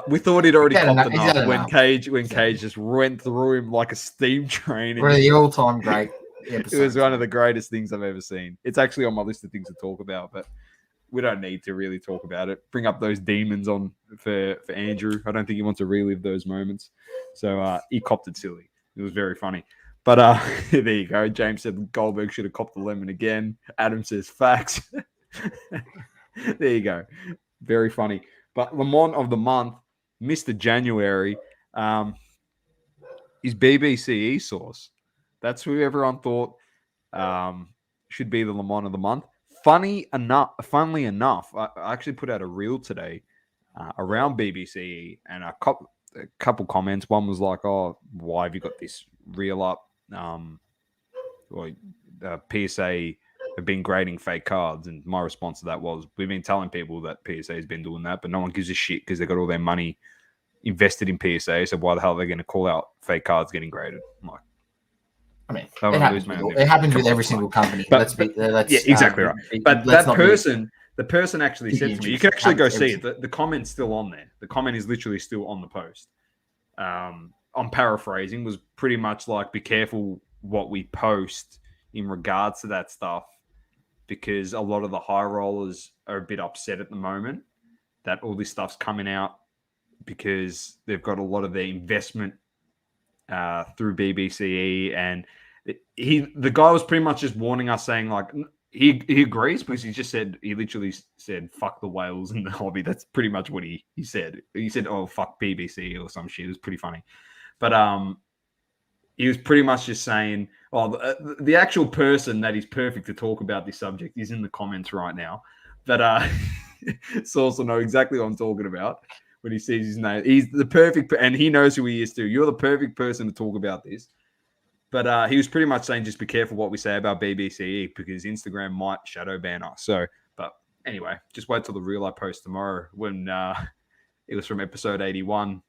We thought he'd already had copped enough- enough when enough. Cage just went through him like a steam train. One of the all-time great episodes. It was one of the greatest things I've ever seen. It's actually on my list of things to talk about, but we don't need to really talk about it. Bring up those demons on for Andrew. I don't think he wants to relive those moments. So he copped it silly. It was very funny. But there you go. James said Goldberg should have copped the lemon again. Adam says facts. There you go. Very funny. But Lamont of the month, Mr. January, is BBCE source. That's who everyone thought should be the Lamont of the month. Funnily enough, I actually put out a reel today around BBCE, and a couple comments. One was like, "Oh, why have you got this reel up?" PSA have been grading fake cards, and my response to that was, "We've been telling people that PSA has been doing that, but no one gives a shit because they got all their money invested in PSA. So why the hell are they going to call out fake cards getting graded?" I'm like, I mean, it happens with every single company. Yeah, exactly right. But the person actually said to me, you can actually go see it. The comment's still on there. The comment is literally still on the post. I'm paraphrasing, was pretty much like, be careful what we post in regards to that stuff, because a lot of the high rollers are a bit upset at the moment that all this stuff's coming out because they've got a lot of their investment through BBCE, and the guy was pretty much just warning us, saying like he agrees, because he literally said fuck the whales in the hobby. That's pretty much what he said. He said, "Oh, fuck BBC" or some shit. It was pretty funny, but he was pretty much just saying, the actual person that is perfect to talk about this subject is in the comments right now. But Source will know exactly what I'm talking about when he sees his name. He's the perfect, and he knows who he is too. You're the perfect person to talk about this. But he was pretty much saying, just be careful what we say about BBCE, because Instagram might shadow ban us. So, but anyway, just wait till the reel I post tomorrow, when it was from episode 81,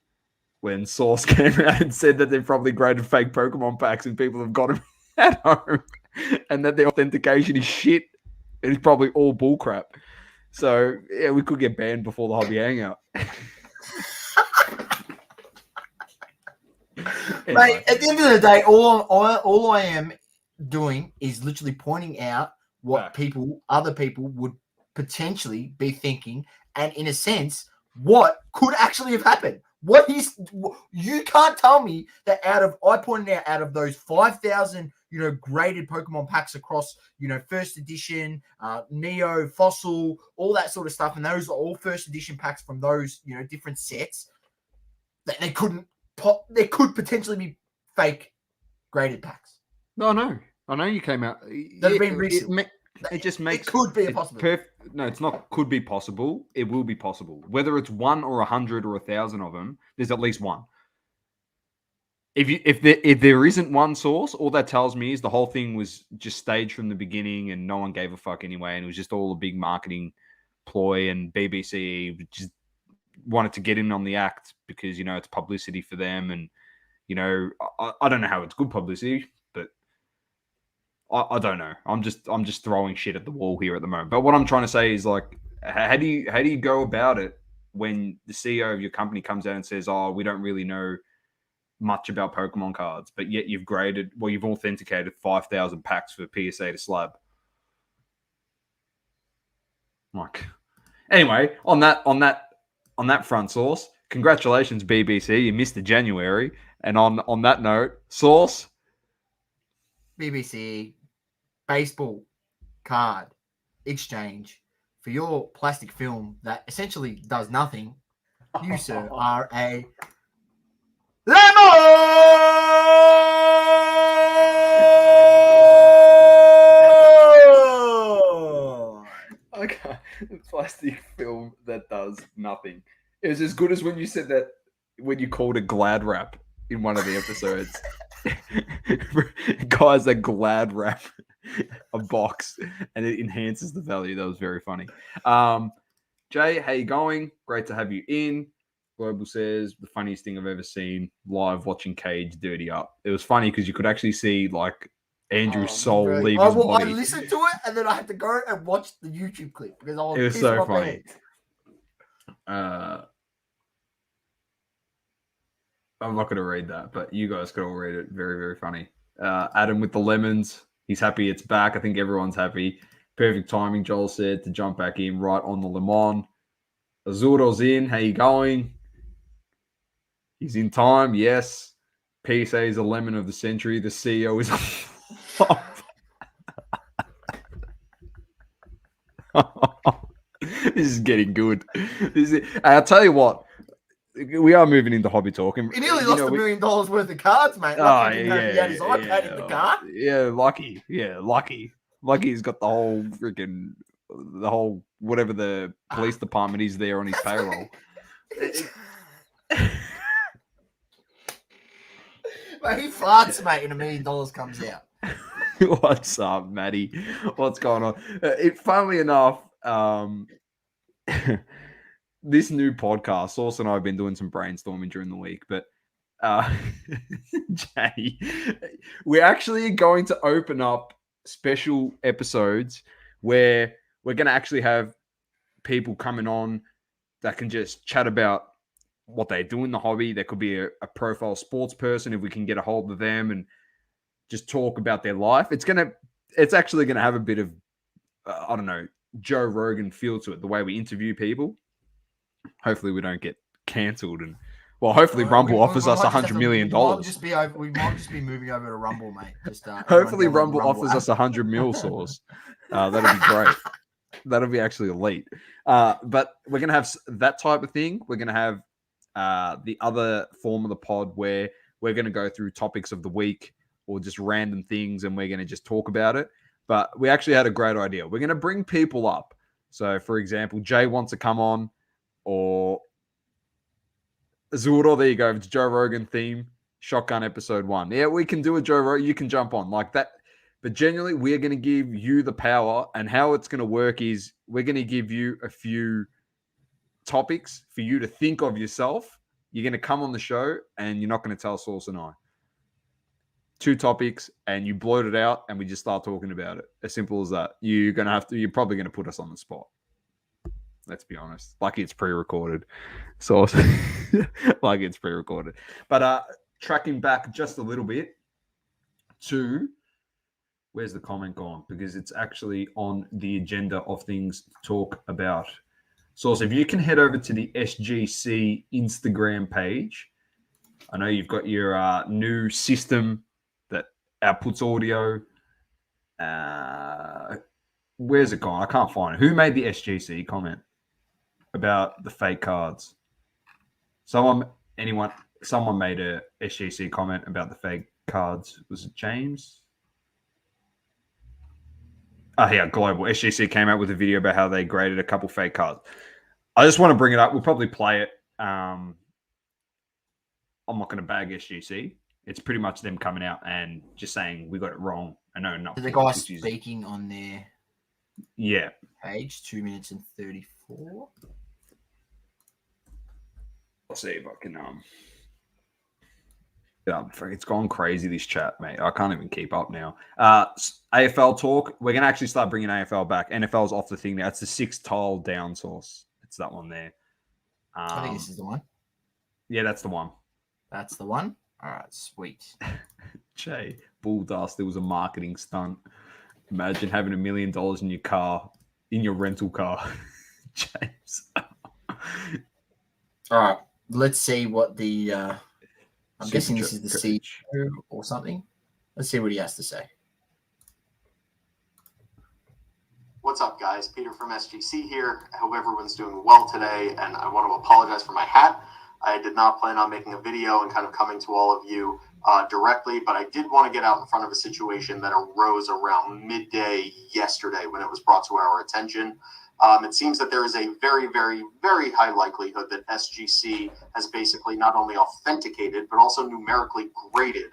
when Source came out and said that they've probably graded fake Pokemon packs and people have got them at home, and that the authentication is shit. It's probably all bullcrap. So, yeah, we could get banned before the hobby hangout. Anyway. Mate, at the end of the day, all I am doing is literally pointing out what other people would potentially be thinking, and in a sense, what could actually have happened. You can't tell me that I pointed out of those 5,000, graded Pokemon packs across, first edition, Neo, Fossil, all that sort of stuff, and those are all first edition packs from those, different sets, that there could potentially be fake graded packs. No, I know you came out. That have been recent. It just makes it could be a possibility. No, it's not. Could be possible. It will be possible. Whether it's 1 or 100 or 1,000 of them, there's at least one. If there isn't one source, all that tells me is the whole thing was just staged from the beginning, and no one gave a fuck anyway, and it was just all a big marketing ploy, and BBC just wanted to get in on the act because it's publicity for them, and I don't know how it's good publicity, but I don't know. I'm just throwing shit at the wall here at the moment. But what I'm trying to say is, like, how do you go about it when the CEO of your company comes out and says, "Oh, we don't really know much about Pokemon cards," but yet you've authenticated 5,000 packs for PSA to slab? Like, anyway, on that front, Source, congratulations, BBC. You missed the January. And on that note, Source, BBC baseball card exchange for your plastic film that essentially does nothing. You, sir, are a lemon! Okay, plastic film that does nothing. It was as good as when you said that, when you called it Glad Wrap in one of the episodes. Guys that Glad Wrap a box and it enhances the value. That was very funny. Jay, how you going? Great to have you in. Global says, the funniest thing I've ever seen live watching Cage dirty up. It was funny because you could actually see, like, Andrew's soul leave his body. I listened to it and then I had to go and watch the YouTube clip because I was It was so funny. I'm not going to read that, but you guys could all read it. Very, very funny. Adam with the lemons. He's happy it's back. I think everyone's happy. Perfect timing, Joel said, to jump back in right on the lemon. Azuro's in. How you going? He's in time. Yes. PSA is a lemon of the century. The CEO is This is getting good. I'll tell you what. We are moving into hobby talk. He nearly lost $1 million worth of cards, mate. Lucky he had his iPad in the car. Yeah, lucky. Yeah, lucky. Lucky he's got the whole whatever the police department is there on his payroll. Mate, he farts, mate, and $1 million comes out. What's up, Maddie? What's going on? Funnily enough, this new podcast, Sauce and I have been doing some brainstorming during the week, but Jay, we're actually going to open up special episodes where we're going to actually have people coming on that can just chat about what they do in the hobby. There could be a profile sports person if we can get a hold of them and just talk about their life. It's actually going to have a bit of, I don't know, Joe Rogan feel to it, the way we interview people. Hopefully we don't get cancelled, and hopefully Rumble offers us $100 million. We might just be moving over to Rumble, mate. Hopefully Rumble offers us $100 million source. That'll be great. That'll be actually elite. But we're gonna have that type of thing. We're gonna have the other form of the pod where we're gonna go through topics of the week or just random things, and we're gonna just talk about it. But we actually had a great idea. We're gonna bring people up. So, for example, Jay wants to come on. Or Zuro, there you go. It's Joe Rogan theme, shotgun episode 1. Yeah, we can do a Joe Rogan. You can jump on like that. But generally, we're going to give you the power. And how it's going to work is we're going to give you a few topics for you to think of yourself. You're going to come on the show and you're not going to tell Sauce and I. 2 topics and you blurt it out and we just start talking about it. As simple as that. You're probably going to put us on the spot. Let's be honest. Lucky it's pre-recorded. So, lucky it's pre-recorded. But tracking back just a little bit to, where's the comment gone? Because it's actually on the agenda of things to talk about. So if you can head over to the SGC Instagram page. I know you've got your new system that outputs audio. Where's it gone? I can't find it. Who made the SGC comment about the fake cards? Someone made a SGC comment about the fake cards. Was it James? Oh, yeah, Global. SGC came out with a video about how they graded a couple fake cards. I just want to bring it up. We'll probably play it. I'm not going to bag SGC. It's pretty much them coming out and just saying we got it wrong. I know not. The guy speaking on their page, 2 minutes and 34. Let's see if I can it's gone crazy, this chat, mate. I can't even keep up now. AFL talk. We're gonna actually start bringing AFL back. NFL's off the thing now. It's the 6 tile down source. It's that one there. I think this is the one. Yeah, that's the one. That's the one. All right, sweet. Jay, bull dust. It was a marketing stunt. Imagine having $1 million in your car, in your rental car, James. All right. Let's see what the I'm guessing this is the CEO or something. Let's see what he has to say. What's up, guys? Peter from SGC here. I hope everyone's doing well today, and I want to apologize for my hat. I did not plan on making a video and kind of coming to all of you directly, but I did want to get out in front of a situation that arose around midday yesterday when it was brought to our attention. It seems that there is a very, very, very high likelihood that SGC has basically not only authenticated, but also numerically graded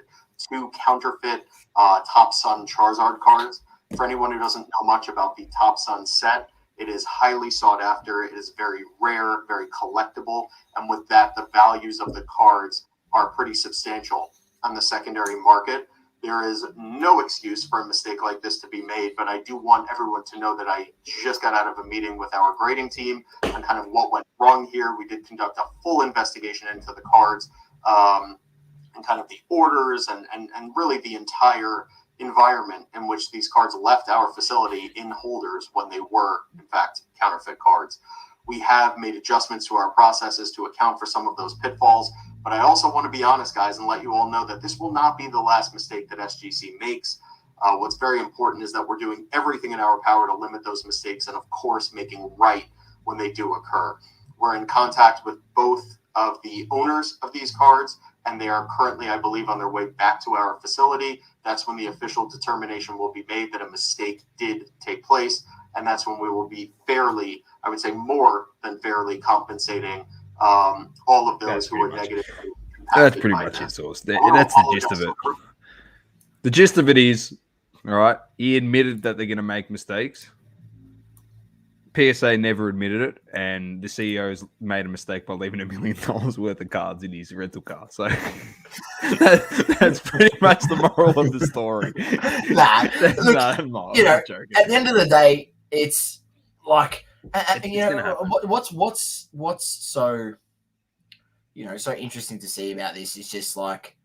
2 counterfeit Top Sun Charizard cards. For anyone who doesn't know much about the Top Sun set, it is highly sought after. It is very rare, very collectible. And with that, the values of the cards are pretty substantial on the secondary market. There is no excuse for a mistake like this to be made, but I do want everyone to know that I just got out of a meeting with our grading team and kind of what went wrong here. We did conduct a full investigation into the cards. and kind of the orders and really the entire environment in which these cards left our facility in holders when they were, in fact, counterfeit cards. We have made adjustments to our processes to account for some of those pitfalls, but I also want to be honest, guys, and let you all know that this will not be the last mistake that SGC makes. What's very important is that we're doing everything in our power to limit those mistakes and, of course, making right when they do occur. We're in contact with both of the owners of these cards, and they are currently, I believe, on their way back to our facility. That's when the official determination will be made that a mistake did take place, and that's when we will be fairly, I would say more than fairly, compensating all of those who were negative. That's pretty much it, Source. That's the gist of it. The gist of it is, all right, he admitted that they're going to make mistakes. PSA never admitted it, and the CEO's made a mistake by leaving $1 million worth of cards in his rental car. So that's pretty much the moral of the story. Look, at the end of the day, it's like, what's so, so interesting to see about this is just like,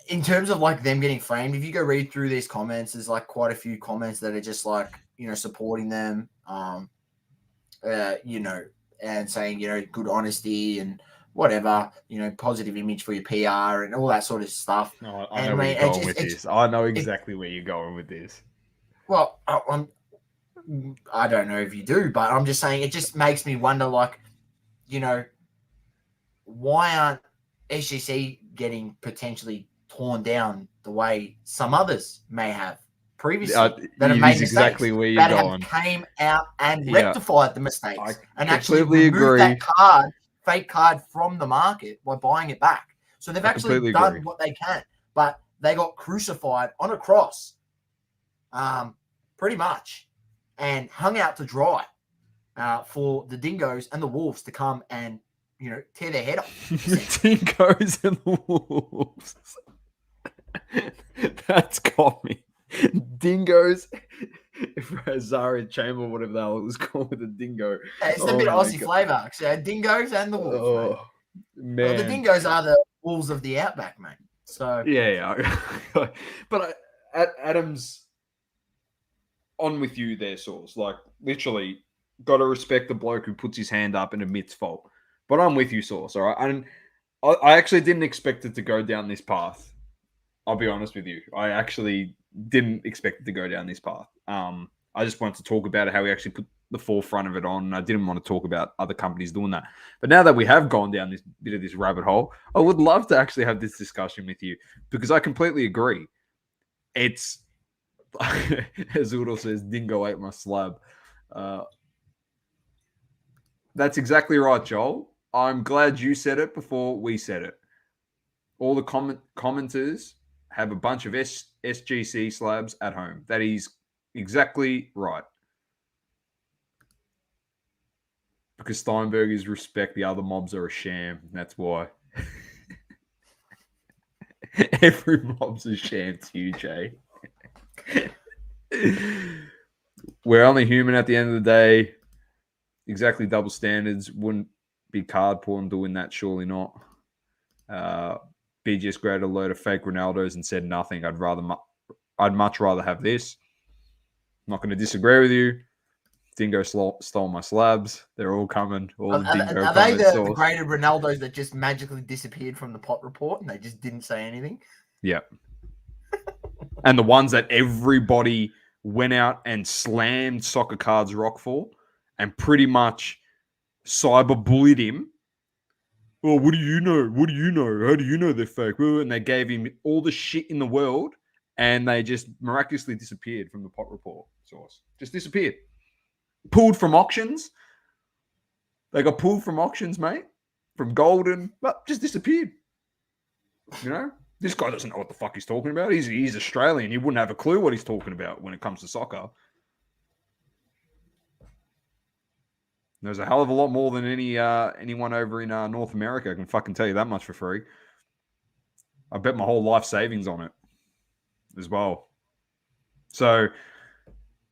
in terms of like them getting framed, if you go read through these comments, there's like quite a few comments that are just like, supporting them, and saying, good honesty and whatever, positive image for your PR and all that sort of stuff. No, I know where you're going with this. I know exactly where you're going with this. Well, I don't know if you do, but I'm just saying it just makes me wonder, like, why aren't SGC getting potentially torn down the way some others may have previously that have made mistakes, exactly where you're that going. Have came out and rectified the mistakes and actually removed that fake card from the market by buying it back. So they've actually done what they can, but they got crucified on a cross, pretty much, and hung out to dry for the dingoes and the wolves to come and tear their head off. Dingoes and the wolves. That's got me. Dingoes. Zara Chamber, whatever that was called, with a dingo. It's a bit of Aussie flavour. So dingoes and the wolves. Man. Well, the dingoes are the wolves of the outback, mate. So yeah. But Adam's on with you there, Source. Like, literally, got to respect the bloke who puts his hand up and admits fault. But I'm with you, Source, all right? And I actually didn't expect it to go down this path. I'll be honest with you. I actually didn't expect it to go down this path. I just wanted to talk about it, how we actually put the forefront of it on. And I didn't want to talk about other companies doing that. But now that we have gone down this bit of this rabbit hole, I would love to actually have this discussion with you, because I completely agree. It's, as Udo says, dingo ate my slab. That's exactly right, Joel. I'm glad you said it before we said it. All the commenters have a bunch of SGC slabs at home. That is exactly right. Because Steinbergers respect the other mobs are a sham. That's why. Every mob's a sham to you, Jay. We're only human at the end of the day. Exactly, double standards. Wouldn't be card porn doing that, surely not. BGS grabbed a load of fake Ronaldos and said nothing. I'd much rather have this. I'm not going to disagree with you. Dingo stole my slabs. They're all coming. All the dingo are they the graded Ronaldos that just magically disappeared from the pot report and they just didn't say anything? Yeah. And the ones that everybody went out and slammed Soccer Cards Rock for and pretty much cyberbullied him. Oh, what do you know? What do you know? How do you know they're fake? And they gave him all the shit in the world, and they just miraculously disappeared from the pot report source. Just disappeared. Pulled from auctions. They got pulled from auctions, mate. From Golden, but just disappeared. This guy doesn't know what the fuck he's talking about. He's Australian. He wouldn't have a clue what he's talking about when it comes to soccer. There's a hell of a lot more than anyone over in North America can fucking tell you that much for free. I bet my whole life savings on it as well. So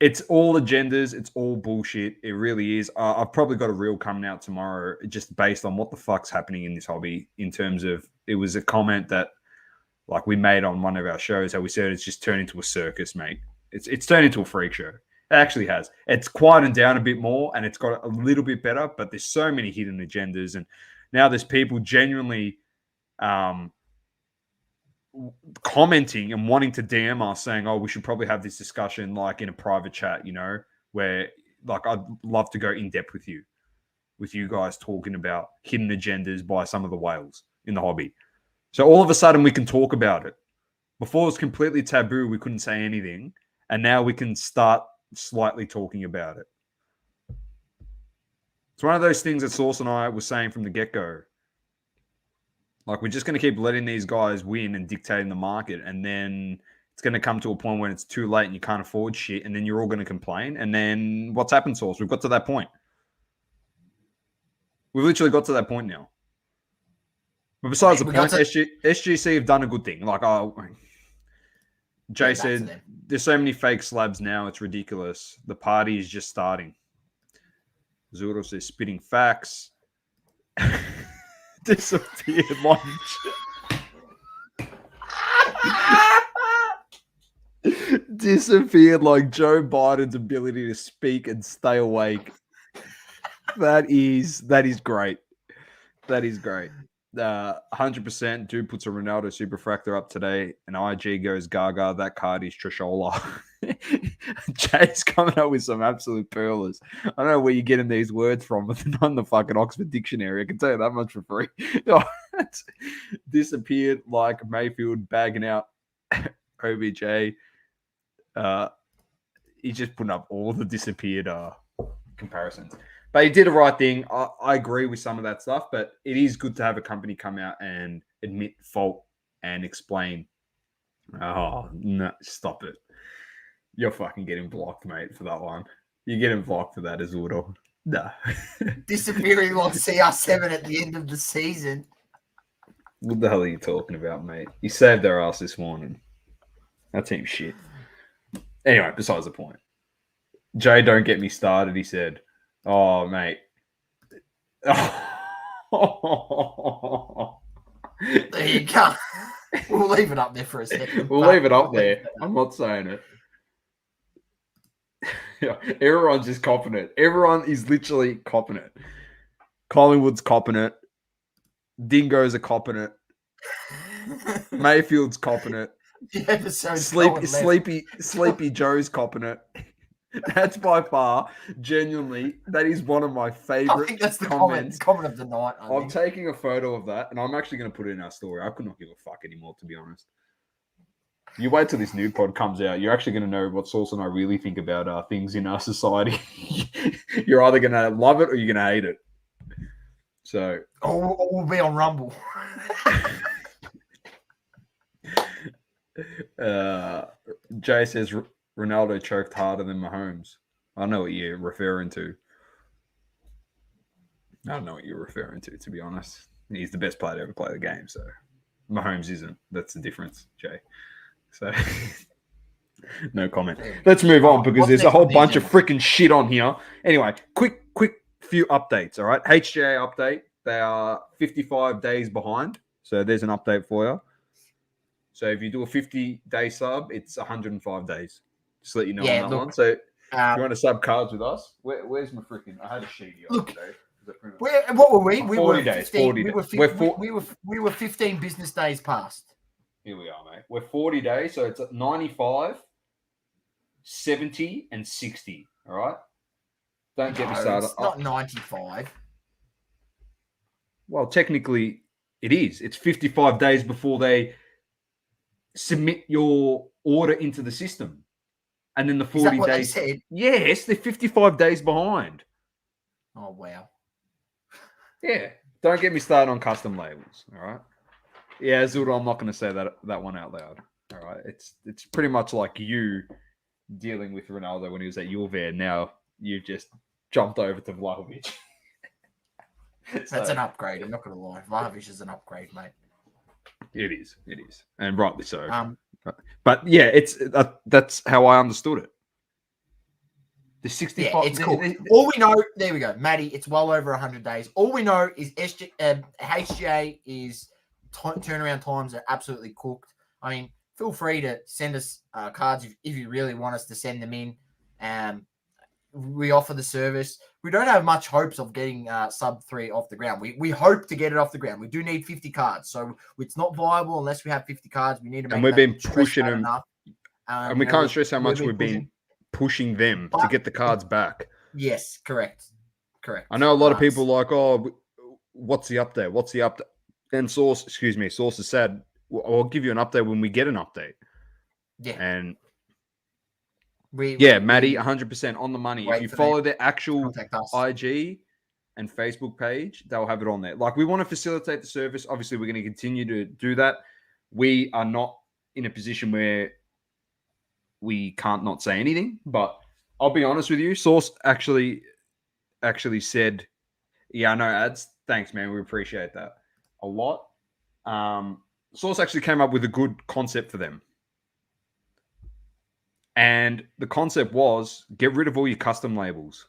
It's all agendas. It's all bullshit. It really is. I've probably got a reel coming out tomorrow just based on what the fuck's happening in this hobby in terms of, it was a comment that like we made on one of our shows, how we said it's just turned into a circus, mate. It's turned into a freak show. It actually has. It's quieted down a bit more and it's got a little bit better, but there's so many hidden agendas. And now there's people genuinely commenting and wanting to DM us saying, oh, we should probably have this discussion like in a private chat, you know, where like I'd love to go in depth with you guys talking about hidden agendas by some of the whales in the hobby. So all of a sudden we can talk about it. Before it was completely taboo. We couldn't say anything. And now we can start slightly talking about it. It's one of those things that Sauce and I were saying from the get-go. Like, we're just going to keep letting these guys win and dictating the market. And then it's going to come to a point when it's too late and you can't afford shit. And then you're all going to complain. And then what's happened, Sauce? We've got to that point. We've literally got to that point now. But besides the point, SGC have done a good thing. Like, Jay said, there's so many fake slabs now. It's ridiculous. The party is just starting. Cejudo says, spitting facts. Disappeared lunch. Disappeared like Joe Biden's ability to speak and stay awake. That is great. That is great. 100%. Dude puts a Ronaldo superfractor up today, and IG goes gaga. That card is Trishola. Jay's coming up with some absolute pearlers. I don't know where you're getting these words from, but they're not in the fucking Oxford Dictionary. I can tell you that much for free. Disappeared like Mayfield bagging out OBJ. He's just putting up all the disappeared comparisons. But he did the right thing. I agree with some of that stuff, but it is good to have a company come out and admit fault and explain. Oh, no, stop it. You're fucking getting blocked, mate, for that one. You're getting blocked for that, Cejudo. No. Disappearing on CR7 at the end of the season. What the hell are you talking about, mate? You saved our ass this morning. That team's shit. Anyway, besides the point. Jay, don't get me started, he said. Oh, mate. There you go. We'll leave it up there for a second. We'll leave it up there. I'm not saying it. Yeah, everyone's just copping it. Everyone is literally copping it. Collingwood's copping it. Dingoes are copping it. Mayfield's copping it. Sleepy Joe's copping it. That's by far, genuinely, that is one of my favorite. I think that's the comments. comment of the night. I'm taking a photo of that, and I'm actually going to put it in our story. I could not give a fuck anymore, to be honest. You wait till this new pod comes out. You're actually going to know what Sauce and I really think about things in our society. You're either going to love it or you're going to hate it. So, we'll be on Rumble. Jay says Ronaldo choked harder than Mahomes. I know what you're referring to. I don't know what you're referring to be honest. He's the best player to ever play the game, so Mahomes isn't. That's the difference, Jay. So, no comment. Let's move on because there's a whole bunch of freaking shit on here. Anyway, quick few updates, all right? HGA update. They are 55 days behind, so there's an update for you. So if you do a 50-day sub, it's 105 days. Just let you know on that one. So if you want to sub cards with us, where's my freaking? I had a sheet here. Look, what were we? We 40 were days. 15, 40 days. We were 15 business days past. Here we are, mate. We're 40 days, so it's 95, 70, and 60. All right. Don't get me started. It's not 95. Well, technically, it is. It's 55 days before they submit your order into the system. And then the 40 Is that what days. they said? Yes, they're 55 days behind. Oh, wow. Yeah. Don't get me started on custom labels. All right. Yeah, Cejudo, I'm not going to say that one out loud. All right. It's pretty much like you dealing with Ronaldo when he was at Juve. Now you've just jumped over to Vlahovic. That's an upgrade. I'm not going to lie. Vlahovic is an upgrade, mate. It is, and rightly so. But yeah, it's that's how I understood it. The 65. Yeah, it's cool. All we know, there we go, Matty. It's well over 100 days. All we know is HGA is turnaround times are absolutely cooked. I mean, feel free to send us cards if you really want us to send them in. We offer the service. We don't have much hopes of getting sub 3 off the ground. We hope to get it off the ground. We do need 50 cards, so it's not viable unless we have 50 cards. We need to make. And we've been pushing them, enough. and we can't stress how much we've been pushing them to get the cards back. Yes, correct. I know a lot of people are like, oh, what's the update? What's the update? And Source has said, I'll give you an update when we get an update. Yeah. And Maddie, 100% on the money. If you follow their actual IG and Facebook page, they'll have it on there. Like, we want to facilitate the service. Obviously, we're going to continue to do that. We are not in a position where we can't not say anything, but I'll be honest with you. Source actually said, yeah, no ads. Thanks, man. We appreciate that a lot. Source actually came up with a good concept for them. And the concept was get rid of all your custom labels.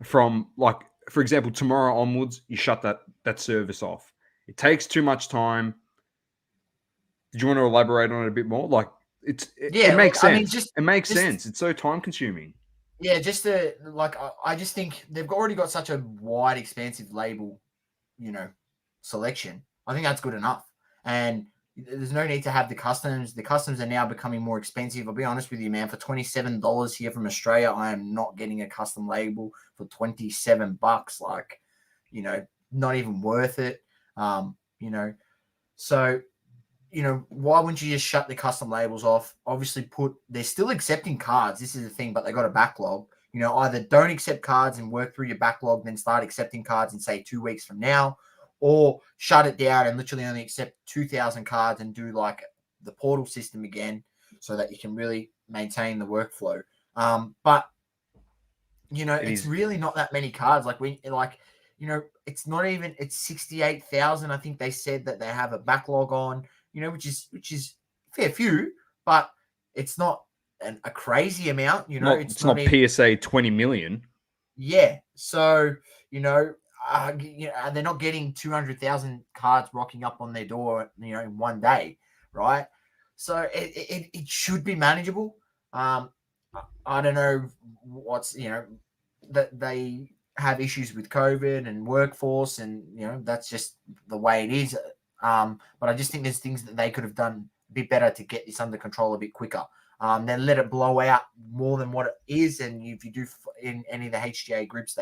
From, like, for example, tomorrow onwards, you shut that service off. It takes too much time. Did you want to elaborate on it a bit more? Like, it makes sense. I mean, it makes sense. It's so time consuming. Yeah, I just think they've already got such a wide, expansive label, selection. I think that's good enough. And there's no need to have the customs. The customs are now becoming more expensive. I'll be honest with you, man. For $27 here from Australia, I am not getting a custom label for $27. Like, not even worth it. So, why wouldn't you just shut the custom labels off? Obviously, they're still accepting cards. This is the thing, but they got a backlog. Either don't accept cards and work through your backlog, then start accepting cards in, say, 2 weeks from now, or shut it down and literally only accept 2,000 cards and do like the portal system again so that you can really maintain the workflow. But it's really not that many cards. It's not even, it's 68,000. I think they said that they have a backlog on, which is fair few, but it's not a crazy amount, it's not PSA 20 million. Yeah. So, they're not getting 200,000 cards rocking up on their door, in one day, right? So it should be manageable. I don't know what's, that they have issues with COVID and workforce, and that's just the way it is. But I just think there's things that they could have done a bit better to get this under control a bit quicker. Then let it blow out more than what it is. And if you do in any of the HGA groups,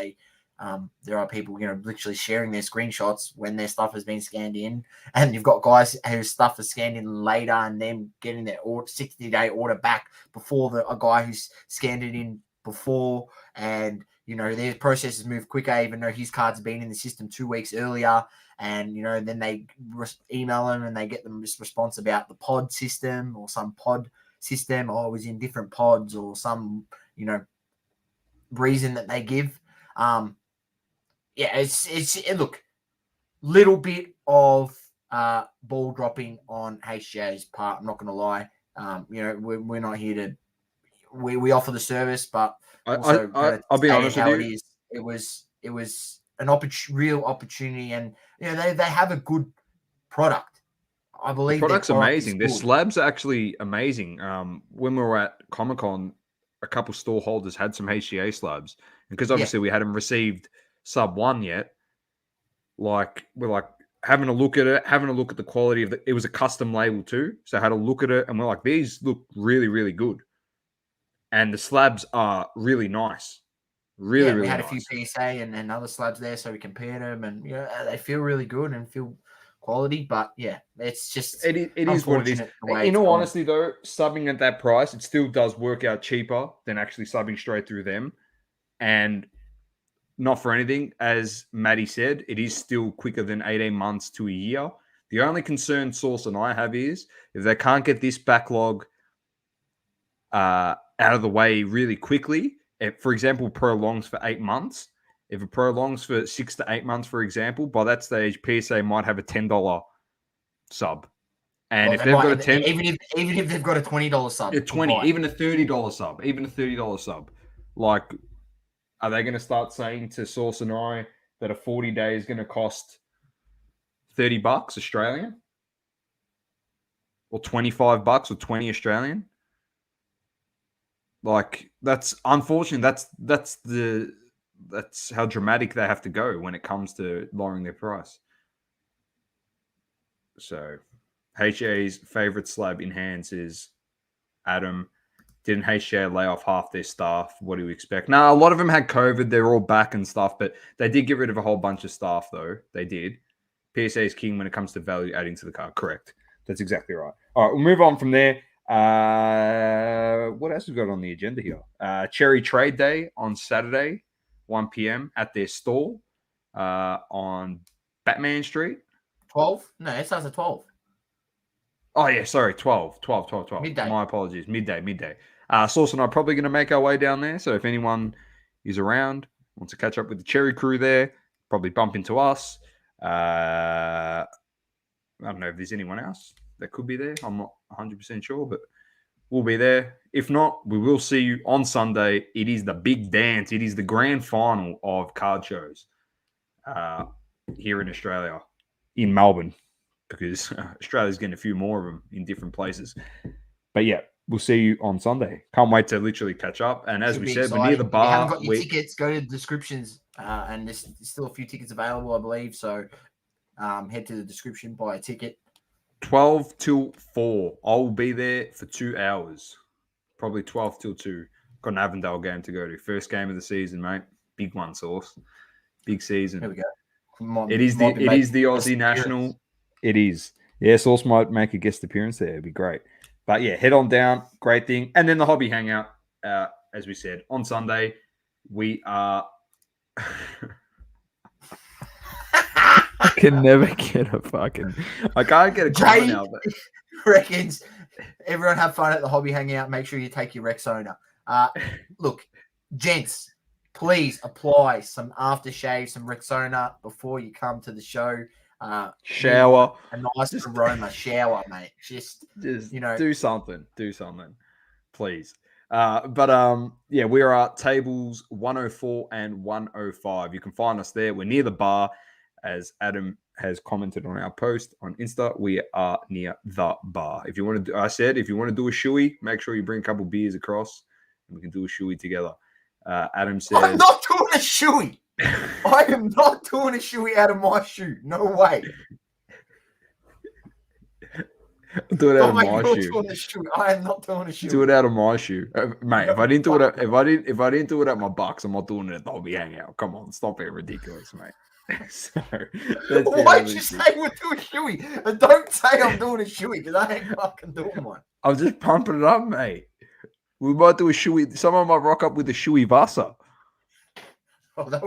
there are people, literally sharing their screenshots when their stuff has been scanned in, and you've got guys whose stuff is scanned in later and then getting their 60-day order back before a guy who's scanned it in before, and their processes move quicker, even though his card's been in the system 2 weeks earlier. And then they email them and they get them this response about the pod system or some pod system, or it was in different pods, or some reason that they give. Look, little bit of ball dropping on HGA's part. I'm not going to lie. We're not here to. We offer the service, but I'll be honest with you. It was an real opportunity, and they have a good product. I believe the product's amazing. Their slabs are actually amazing. When we were at Comic-Con, a couple store holders had some HGA slabs, because obviously we hadn't received sub 1 yet. Like, we're like having a look at it, having a look at the quality of it was a custom label too, so I had a look at it, and we're like, these look really, really good, and the slabs are really nice. Really, we had nice. A few PSA and other slabs there, so we compared them, and they feel really good and feel quality. But it's just it is what it is. In all honesty, though, subbing at that price, it still does work out cheaper than actually subbing straight through them. And not for anything, as Maddie said, it is still quicker than 18 months to a year. The only concern Source and I have is if they can't get this backlog out of the way really quickly. If, for example, prolongs for 8 months, if it prolongs for 6 to 8 months, for example, by that stage, PSA might have a $10 sub. And if they've got a $10, even if they've got a $20 sub, even a $30 sub, Like, are they going to start saying to Sauce and I that a 40-day is going to cost $30 Australian? Or $25 or 20 Australian? Like, that's unfortunate. That's how dramatic they have to go when it comes to lowering their price. So, HGA's favorite slab in hands is Adam. Didn't HGA lay off half their staff? What do you expect? Now, a lot of them had COVID. They're all back and stuff, but they did get rid of a whole bunch of staff, though. They did. PSA is king when it comes to value adding to the card. Correct. That's exactly right. All right, we'll move on from there. What else have we got on the agenda here? Cherry Trade Day on Saturday, 1 p.m. at their stall on Batman Street. 12? No, it starts at 12. Oh, yeah, sorry, 12. Midday. My apologies. Midday. Sauce and I are probably going to make our way down there. So if anyone is around, wants to catch up with the Cherry crew there, probably bump into us. I don't know if there's anyone else that could be there. I'm not 100% sure, but we'll be there. If not, we will see you on Sunday. It is the big dance. It is the grand final of card shows here in Australia, in Melbourne, because Australia's getting a few more of them in different places. But yeah, we'll see you on Sunday. Can't wait to literally catch up. And as we said, exciting. we're near the bar. If you haven't got your tickets, go to the descriptions. And there's still a few tickets available, I believe. So head to the description, buy a ticket. 12 till 4. I'll be there for 2 hours. Probably 12 till 2. Got an Avondale game to go to. First game of the season, mate. Big one, Sauce. Big season. Here we go. It is the Aussie National. It is. Yeah, Sauce might make a guest appearance there. It'd be great. But yeah, head on down. Great thing. And then the hobby hangout, as we said, on Sunday. We are... I can never get a fucking... I can't get a comment now. But... reckons everyone have fun at the hobby hangout. Make sure you take your Rexona. Look, gents, please apply some aftershave, some Rexona before you come to the show. Shower. A nice aroma shower, mate. Just you know, do something, please. Yeah, we are at tables 104 and 105. You can find us there. We're near the bar, as Adam has commented on our post on Insta. We are near the bar. If you want to, if you want to do a shoey, make sure you bring a couple beers across, and we can do a shoey together. Adam said, "I'm not doing a shoey. I am not doing a shoey out of my shoe. No way." Do it out of my shoe. I am not doing a shoe. Do it out of my shoe, mate. If I didn't do it at my Bucks, I'm not doing it at the hobby hangout. Come on, stop being ridiculous, mate. So, why'd you say we're doing a shoey? And don't say I'm doing a shoey because I ain't fucking doing one. I'm just pumping it up, mate. We might do a shoey. Someone might rock up with a shoey Vasa.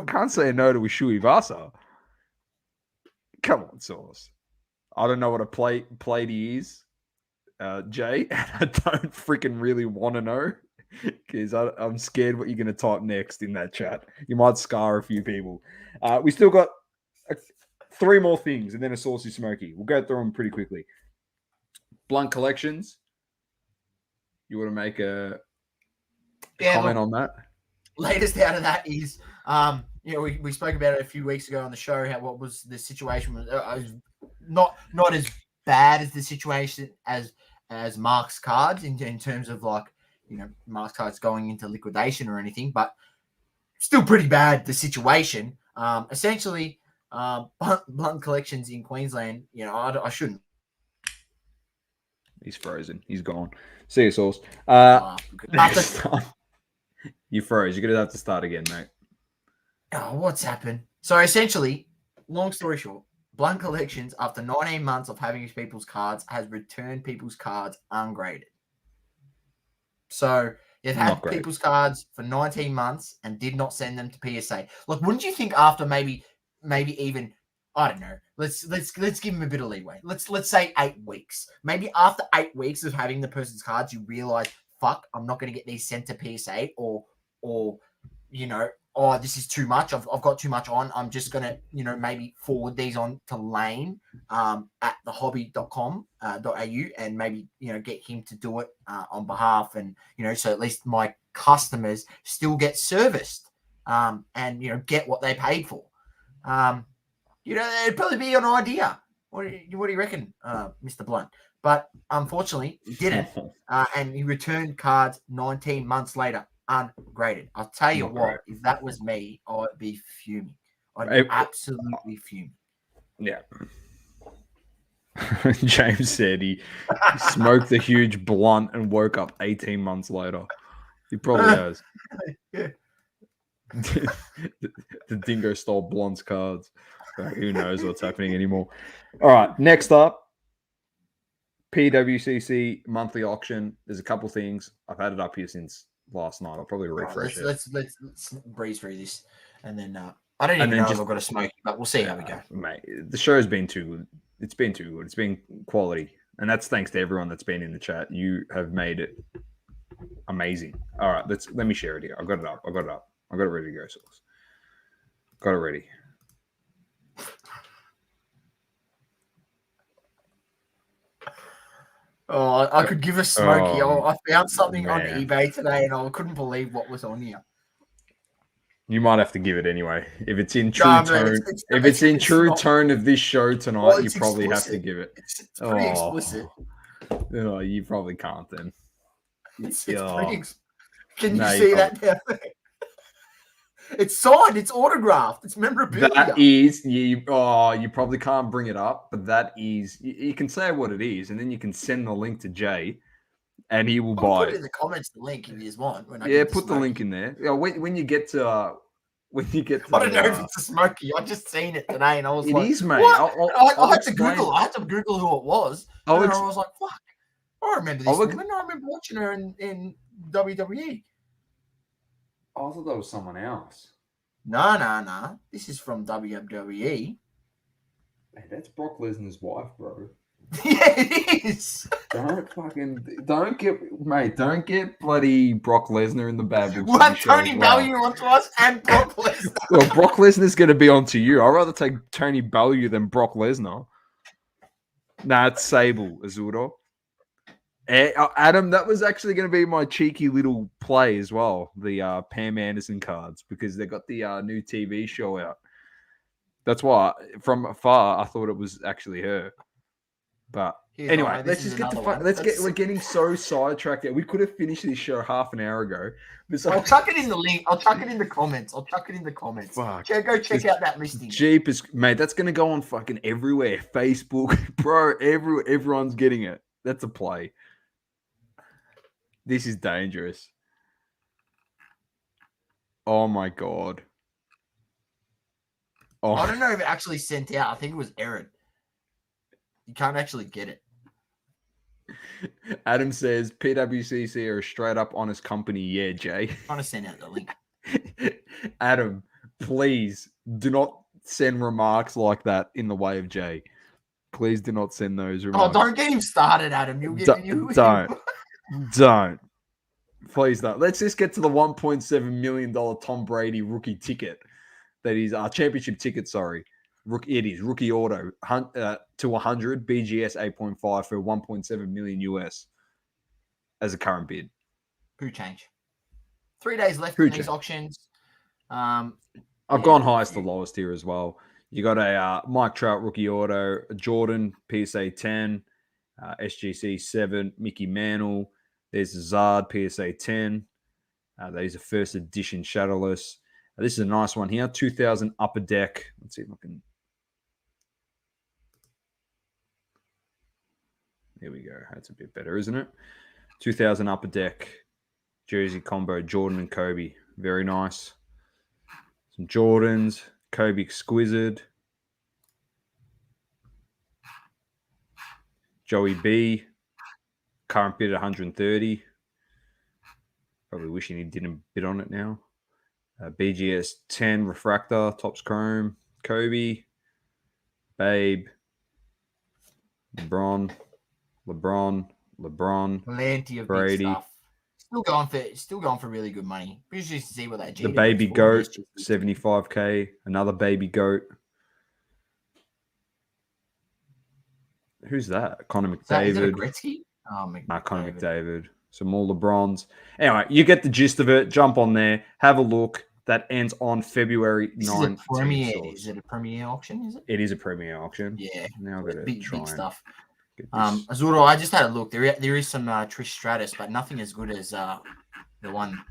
Can't say no to a shoey Vasa. Come on, Sauce. I don't know what a platey is, Jay, and I don't freaking really want to know because I'm scared what you're going to type next in that chat. You might scar a few people. We still got 3 more things and then a Saucy Smoky. We'll go through them pretty quickly. Blunt collections. You want to make a comment on that? Latest out of that is, we spoke about it a few weeks ago on the show. What was the situation? Was not as bad as the situation as Mark's cards in terms of Mark's cards going into liquidation or anything, but still pretty bad the situation. Essentially, blunt collections in Queensland. I shouldn't. He's frozen. He's gone. See you, Sauce. You froze. You're going to have to start again, mate. Oh, what's happened? So essentially, long story short, Blunt Collections, after 19 months of having people's cards, has returned people's cards ungraded. So they've had people's cards for 19 months and did not send them to PSA. Look, wouldn't you think after maybe even, I don't know, let's give them a bit of leeway. Let's say 8 weeks. Maybe after 8 weeks of having the person's cards, you realize, fuck, I'm not going to get these sent to PSA or oh, this is too much. I've got too much on. I'm just going to, maybe forward these on to Lane at thehobby.com.au and maybe, get him to do it on behalf. And, so at least my customers still get serviced and, get what they paid for. It'd probably be an idea. What do you reckon, Mr. Blunt? But unfortunately, he didn't. And he returned cards 19 months later, ungraded. I'll tell you what, if that was me, I'd be fuming. I'd be absolutely fuming. Yeah. James said he smoked a huge blunt and woke up 18 months later. He probably has. Yeah. The dingo stole Blunt's cards. Who knows what's happening anymore. All right, next up, Pwcc monthly auction. There's a couple things. I've had it up here since last night. I'll probably refresh it. Let's breeze through this, and then I don't even know if I've got a smoke, but we'll see how we go. Mate, the show's been too good. It's been too good. It's been quality, and that's thanks to everyone that's been in the chat. You have made it amazing. All right, let me share it here. I've got it up. I got it ready to go. Source. Got it ready. Oh, I could give a smoky. I found something on man. eBay today, and I couldn't believe what was on here. You might have to give it anyway. If it's in true tone, it's in true tone of this show tonight, you probably have to give it. It's pretty explicit. Oh, you probably can't then. It's pretty. Can you see that down there? It's signed. It's autographed. It's memorabilia. That is, you probably can't bring it up, but that is, you can say what it is, and then you can send the link to Jay, and he will buy put it it. In the comments, the link if you just want. Put the link in there. Yeah, when you get to, I don't know if it's a smoky. I just seen it today, and I was like, "It is, mate." I had to Google. I had to Google who it was. I was like, "Fuck!" I remember this woman. I remember watching her in WWE. I thought that was someone else. No. This is from WWE. Hey, that's Brock Lesnar's wife, bro. Yeah, it is. Don't get bloody Brock Lesnar in the bad books. We'll have Tony Bellew onto us and Brock Lesnar. Well, Brock Lesnar's going to be onto you. I'd rather take Tony Bellew than Brock Lesnar. Nah, it's Sable, Cejudo. Adam, that was actually going to be my cheeky little play as well, the Pam Anderson cards, because they got the new TV show out. That's why, from afar, I thought it was actually her. But anyway, let's just get to fun. We're getting so sidetracked. We could have finished this show half an hour ago. I'll chuck it in the link. I'll chuck it in the comments. Fuck. Go check out that listing. Jeepers, mate, that's going to go on fucking everywhere. Facebook, bro, everyone's getting it. That's a play. This is dangerous. Oh my God. Oh. I don't know if it actually sent out. I think it was errored. You can't actually get it. Adam says PWCC are a straight up honest company. Yeah, Jay. I'm trying to send out the link. Adam, please do not send remarks like that in the way of Jay. Please do not send those remarks. Oh, don't get him started, Adam. You'll get Don't. Please don't. Let's just get to the $1.7 million Tom Brady rookie ticket. That is our championship ticket, sorry. It is rookie auto to 100 BGS 8.5 for 1.7 million US as a current bid. Who change? 3 days left in these auctions. I've gone highest to lowest here as well. You got a Mike Trout rookie auto, a Jordan PSA 10, SGC 7, Mickey Mantle. There's a Zard PSA 10. These are first edition shadowless. This is a nice one here. 2000 Upper Deck. Let's see if I can. There we go. That's a bit better, isn't it? 2000 Upper Deck jersey combo, Jordan and Kobe. Very nice. Some Jordans, Kobe Exquisite. Joey B. Current bid at 130. Probably wishing he didn't bid on it now. BGS 10 Refractor, Topps Chrome, Kobe, Babe, LeBron, Plenty of Brady. big still going for really good money. Be interested to see what that The GW baby is for. goat, 75K. Another baby goat. Who's that? Connor Is it a McDavid. Gretzky? Connor McDavid. Some more LeBrons. Anyway, you get the gist of it. Jump on there. Have a look. That ends on February 19th. Is it a premier auction? Is it? It is a premier auction. Yeah. Now I've got to big stuff. Cejudo, I just had a look. There is some Trish Stratus, but nothing as good as the one.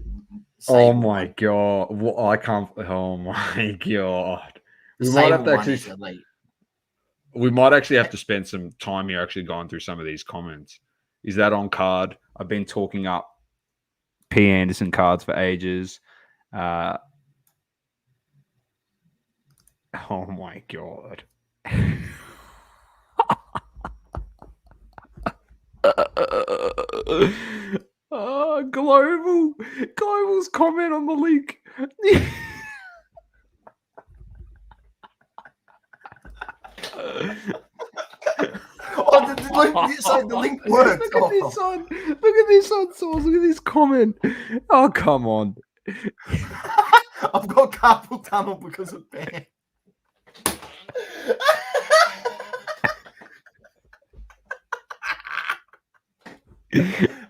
Oh my god! I can't. Oh my god! We might have to actually. We might actually have to spend some time here actually going through some of these comments. Is that on card? I've been talking up P. Anderson cards for ages. Oh my god. Global's comment on the link. The link worked. Look at this one. Look at this on Source. Look at this comment. Oh, come on. I've got carpal tunnel because of Ben.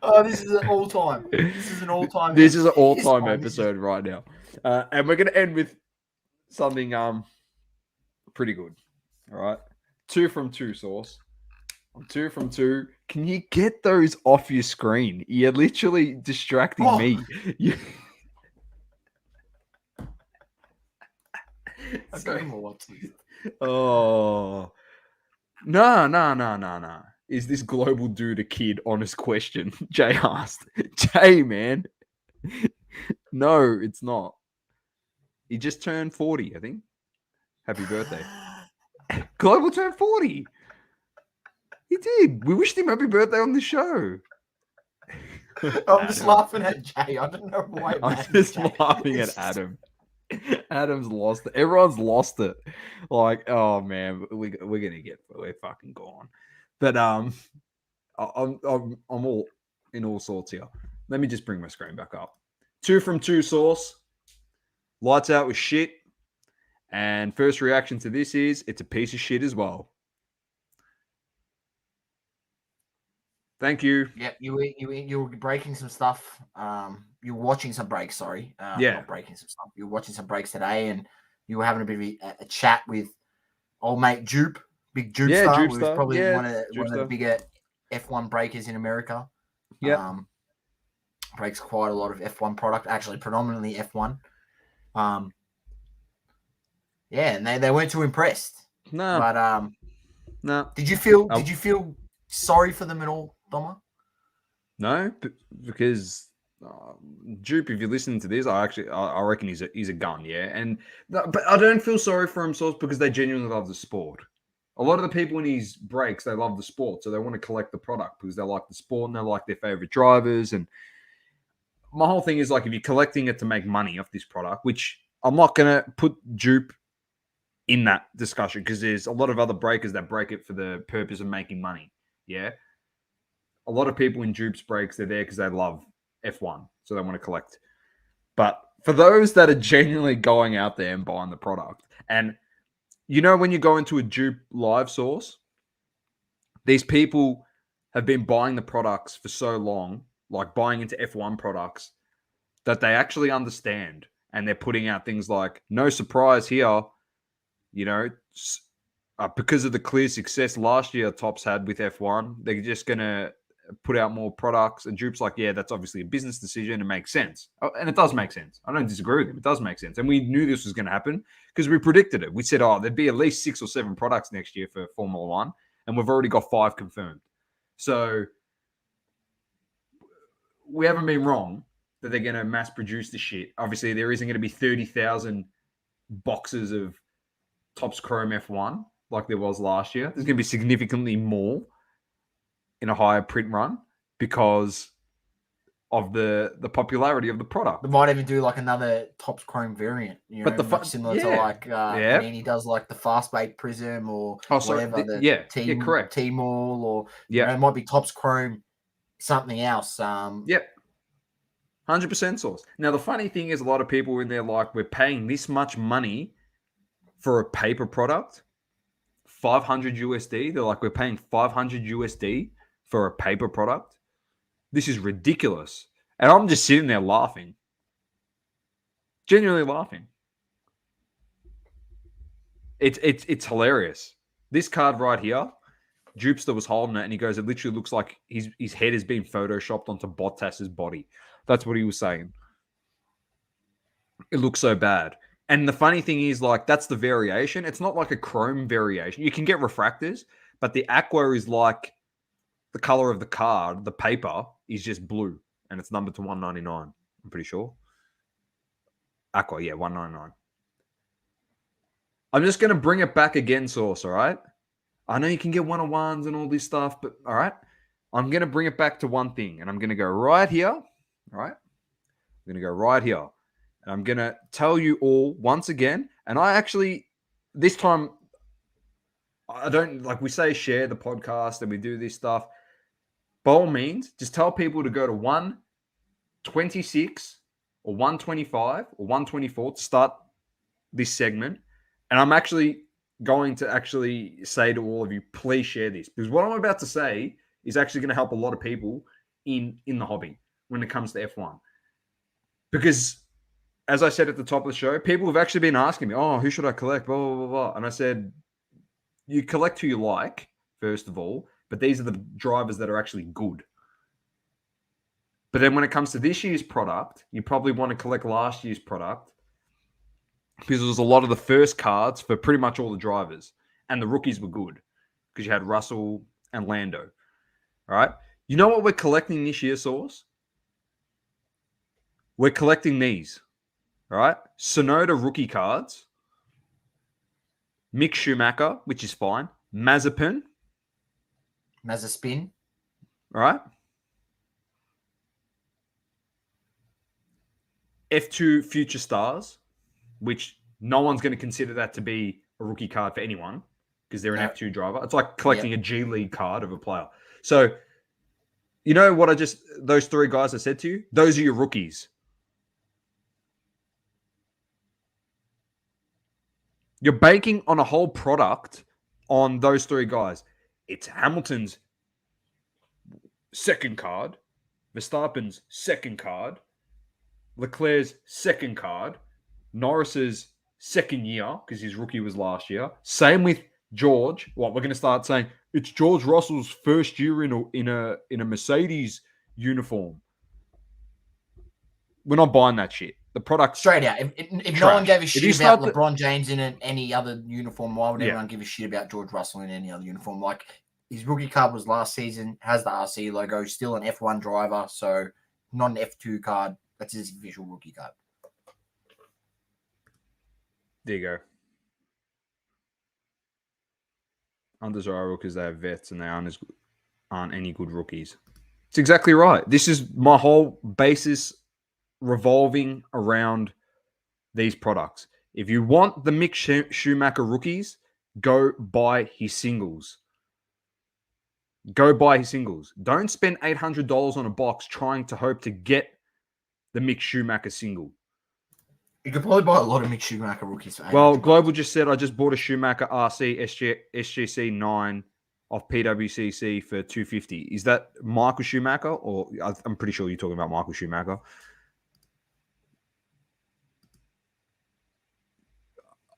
Oh, this is an all-time. This is an all-time. This is an all-time episode right now, and we're gonna end with something pretty good. All right, 2 from 2, Source. I'm 2 from 2. Can you get those off your screen? You're literally distracting me. Oh no. Is this global dude a kid? Honest question. Jay asked. Jay, man. No, it's not. He just turned 40, I think. Happy birthday. Global turned 40. He did. We wished him happy birthday on the show. I'm just laughing at Jay. I don't know why. I'm just laughing at Adam. Adam's lost it. Everyone's lost it. Like, oh man, we're fucking gone. But I'm all in all sorts here. Let me just bring my screen back up. 2 from 2, Source. Lights out with shit. And first reaction to this is it's a piece of shit as well. Thank you. Yep, you were breaking some stuff. You were watching some breaks. Sorry, not breaking some stuff. You were watching some breaks today, and you were having a bit of a chat with old mate Jupe, big Jupe star, who's probably one of the bigger F1 breakers in America. Yeah, breaks quite a lot of F1 product, actually predominantly F1. Yeah, and they weren't too impressed. No, but no. Did you feel sorry for them at all, Doma? No, because Jupe, if you're listening to this, I reckon he's a gun, yeah. But I don't feel sorry for him, Source, because they genuinely love the sport. A lot of the people in his breaks, they love the sport, so they want to collect the product because they like the sport and they like their favorite drivers. And my whole thing is like, if you're collecting it to make money off this product, which I'm not gonna put Jupe in that discussion because there's a lot of other breakers that break it for the purpose of making money. Yeah. A lot of people in Jupe's breaks, they're there because they love F1. So they want to collect. But for those that are genuinely going out there and buying the product, and you know, when you go into a Jupe live Source, these people have been buying the products for so long, like buying into F1 products, that they actually understand. And they're putting out things like, no surprise here, you know, because of the clear success last year Topps had with F1, they're just going to put out more products. And Jupe's like, yeah, that's obviously a business decision. It makes sense. And it does make sense. I don't disagree with him. It does make sense. And we knew this was going to happen because we predicted it. We said, there'd be at least 6 or 7 products next year for Formula One. And we've already got 5 confirmed. So we haven't been wrong that they're going to mass produce the shit. Obviously, there isn't going to be 30,000 boxes of Topps Chrome F1 like there was last year. There's going to be significantly more in a higher print run because of the popularity of the product. They might even do like another Topps Chrome variant, you know, much similar to like when he does like the fast bake prism or whatever, correct. T-Mall or you know, it might be Topps Chrome something else. 100% source. Now, the funny thing is a lot of people in there like, we're paying this much money for a paper product, 500 USD. They're like, we're paying 500 USD for a paper product. This is ridiculous. And I'm just sitting there laughing. Genuinely laughing. It's hilarious. This card right here, Jupster was holding it and he goes, it literally looks like his head has been photoshopped onto Bottas's body. That's what he was saying. It looks so bad. And the funny thing is, like, that's the variation. It's not like a chrome variation. You can get refractors, but the aqua is like the color of the card. The paper is just blue, and it's numbered to 199. I'm pretty sure. Aqua, yeah, 199. I'm just going to bring it back again, Source, all right? I know you can get 101s and all this stuff, but all right? I'm going to bring it back to one thing, and I'm going to go right here, all right? I'm going to go right here. And I'm going to tell you all once again, and I actually, this time, I don't, like we say, share the podcast and we do this stuff. By all means, just tell people to go to 126 or 125 or 124 to start this segment. And I'm actually going to actually say to all of you, please share this. Because what I'm about to say is actually going to help a lot of people in the hobby when it comes to F1. Because, as I said at the top of the show, people have actually been asking me, oh, who should I collect? Blah, blah, blah, blah. And I said, you collect who you like, first of all, but these are the drivers that are actually good. But then when it comes to this year's product, you probably want to collect last year's product because there was a lot of the first cards for pretty much all the drivers. And the rookies were good because you had Russell and Lando. All right? You know what we're collecting this year, Source? We're collecting these. All right? Sonoda rookie cards. Mick Schumacher, which is fine. Mazepin. Mazepin. All right? F2 Future Stars, which no one's going to consider that to be a rookie card for anyone because they're an F2 driver. It's like collecting a G League card of a player. So, you know what those three guys I said to you? Those are your rookies. You're banking on a whole product on those three guys. It's Hamilton's second card, Verstappen's second card, Leclerc's second card, Norris's second year, because his rookie was last year. Same with George. What, we're going to start saying it's George Russell's first year in a Mercedes uniform. We're not buying that shit. The product straight out. If no one gave a shit about LeBron James in any other uniform, why would anyone give a shit about George Russell in any other uniform? Like, his rookie card was last season, has the RC logo, still an F1 driver, so not an F2 card. That's his official rookie card. There you go. Undesirable because they have vets and they aren't any good rookies. It's exactly right. This is my whole basis revolving around these products. If you want the Mick Schumacher rookies, go buy his singles. Go buy his singles. Don't spend $800 on a box trying to hope to get the Mick Schumacher single. You could probably buy a lot of Mick Schumacher rookies. For well, Global just said, I just bought a Schumacher RC SGC 9 off Pwcc for $250. Is that Michael Schumacher? Or I'm pretty sure you're talking about Michael Schumacher.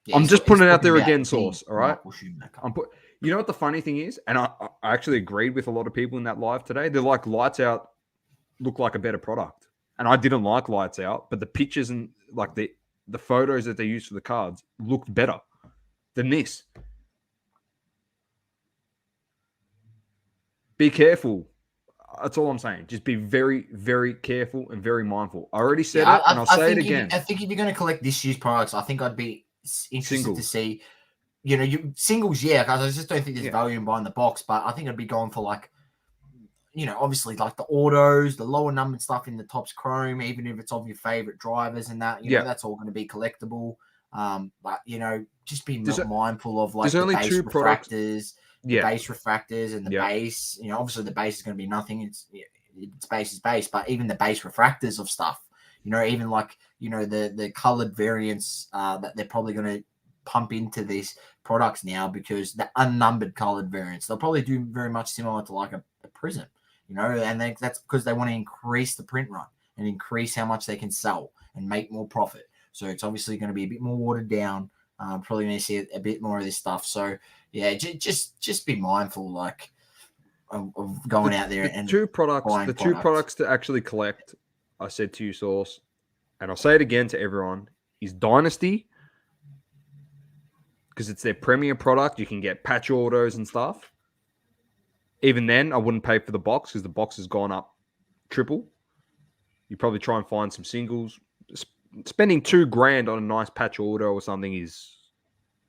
Yeah, I'm just putting it out there again, Source. All right. You know what the funny thing is? And I actually agreed with a lot of people in that live today. They're like, Lights Out look like a better product. And I didn't like Lights Out, but the pictures and like the photos that they used for the cards looked better than this. Be careful. That's all I'm saying. Just be very, very careful and very mindful. I already said it, and I'll say it again. I think if you're going to collect this year's products, I think I'd be interested to see, singles, because I just don't think there's value in buying the box, but I think I'd be going for like, obviously like the autos, the lower numbered stuff in the Topps Chrome, even if it's of your favorite drivers and that, that's all going to be collectible. But, just be mindful of like the base refractors, base refractors and the base. Obviously the base is going to be nothing. It's it's base is base, but even the base refractors of stuff, even like, the colored variants that they're probably going to pump into these products now, because the unnumbered colored variants, they'll probably do very much similar to like a Prism, and that's because they want to increase the print run and increase how much they can sell and make more profit. So it's obviously going to be a bit more watered down. Probably going to see a bit more of this stuff. So yeah, just be mindful, like of going out there and two products to actually collect. I said to you, Source, and I'll say it again to everyone: is Dynasty, because it's their premier product. You can get patch autos and stuff. Even then, I wouldn't pay for the box because the box has gone up triple. You probably try and find some singles. Spending $2,000 on a nice patch auto or something is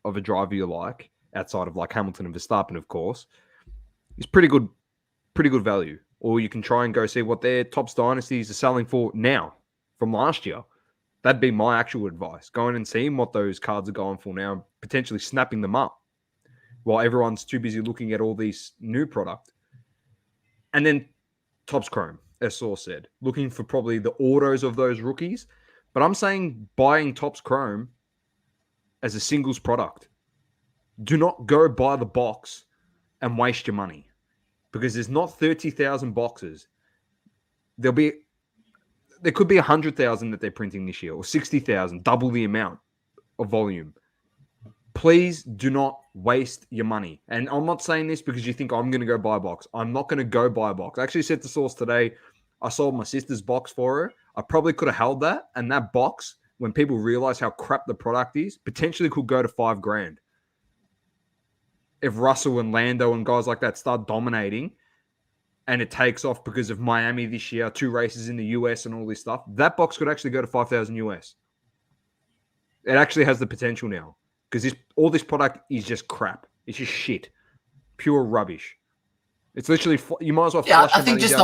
of a driver you like, outside of like Hamilton and Verstappen, of course, is pretty good value. Or you can try and go see what their Topps Dynasties are selling for now from last year. That'd be my actual advice. Going and seeing what those cards are going for now, potentially snapping them up while everyone's too busy looking at all these new product. And then Topps Chrome, as Source said, looking for probably the autos of those rookies. But I'm saying buying Topps Chrome as a singles product. Do not go buy the box and waste your money, because there's not 30,000 boxes. There could be 100,000 that they're printing this year, or 60,000, double the amount of volume. Please do not waste your money. And I'm not saying this because you think I'm going to go buy a box. I'm not going to go buy a box. I actually said to Source today, I sold my sister's box for her. I probably could have held that. And that box, when people realize how crap the product is, potentially could go to $5,000. If Russell and Lando and guys like that start dominating and it takes off because of Miami this year, 2 races in the US and all this stuff, that box could actually go to $5,000 US. It actually has the potential now. Because all this product is just crap. It's just shit. Pure rubbish. It's literally, you might as well flush I think just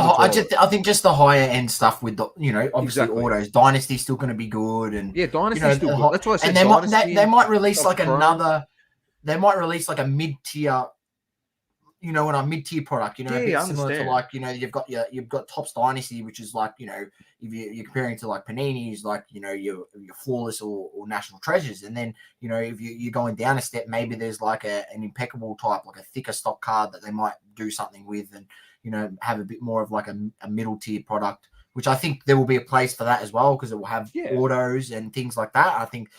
the higher end stuff with the, obviously exactly. autos. Dynasty's still going to be good. And yeah, Dynasty's still good. That's why I said and they might release like another, they might release like a mid-tier, a mid-tier product, a bit similar to like, you've got Topps Dynasty, which is like, if you're comparing to like Panini's, like, your Flawless or National Treasures. And then, if you're going down a step, maybe there's like an impeccable type, like a thicker stock card that they might do something with and, have a bit more of like a middle tier product, which I think there will be a place for that as well, because it will have autos and things like that. I think,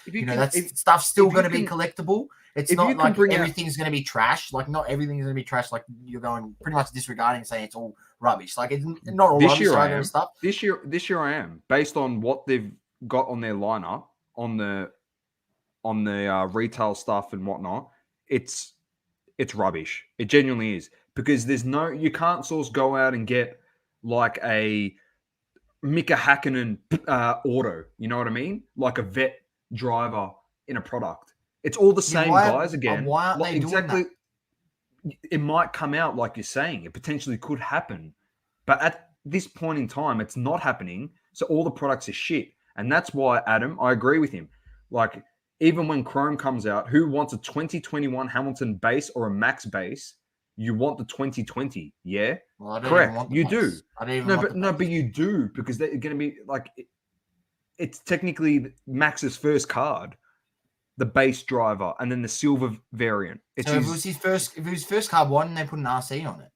stuff's still going to be collectible. It's not like everything's going to be trash. Like, not everything's going to be trash. Like, you're going pretty much disregarding and saying it's all rubbish. Like, it's not all rubbish stuff. This year I am, based on what they've got on their lineup, on the retail stuff and whatnot. It's rubbish. It genuinely is, because you can't Source go out and get like a Mika Hakkinen auto. You know what I mean? Like a vet driver in a product. It's all the same guys again. Why aren't they doing that? It might come out like you're saying. It potentially could happen. But at this point in time, it's not happening. So all the products are shit. And that's why, Adam, I agree with him. Like, even when Chrome comes out, who wants a 2021 Hamilton base or a Max base? You want the 2020, yeah? Well, I don't correct. Even want the You base. do. I don't even But you do, because they're going to be like, it's technically Max's first card. The base driver, and then the silver variant. If it was his first card, why didn't they put an RC on it?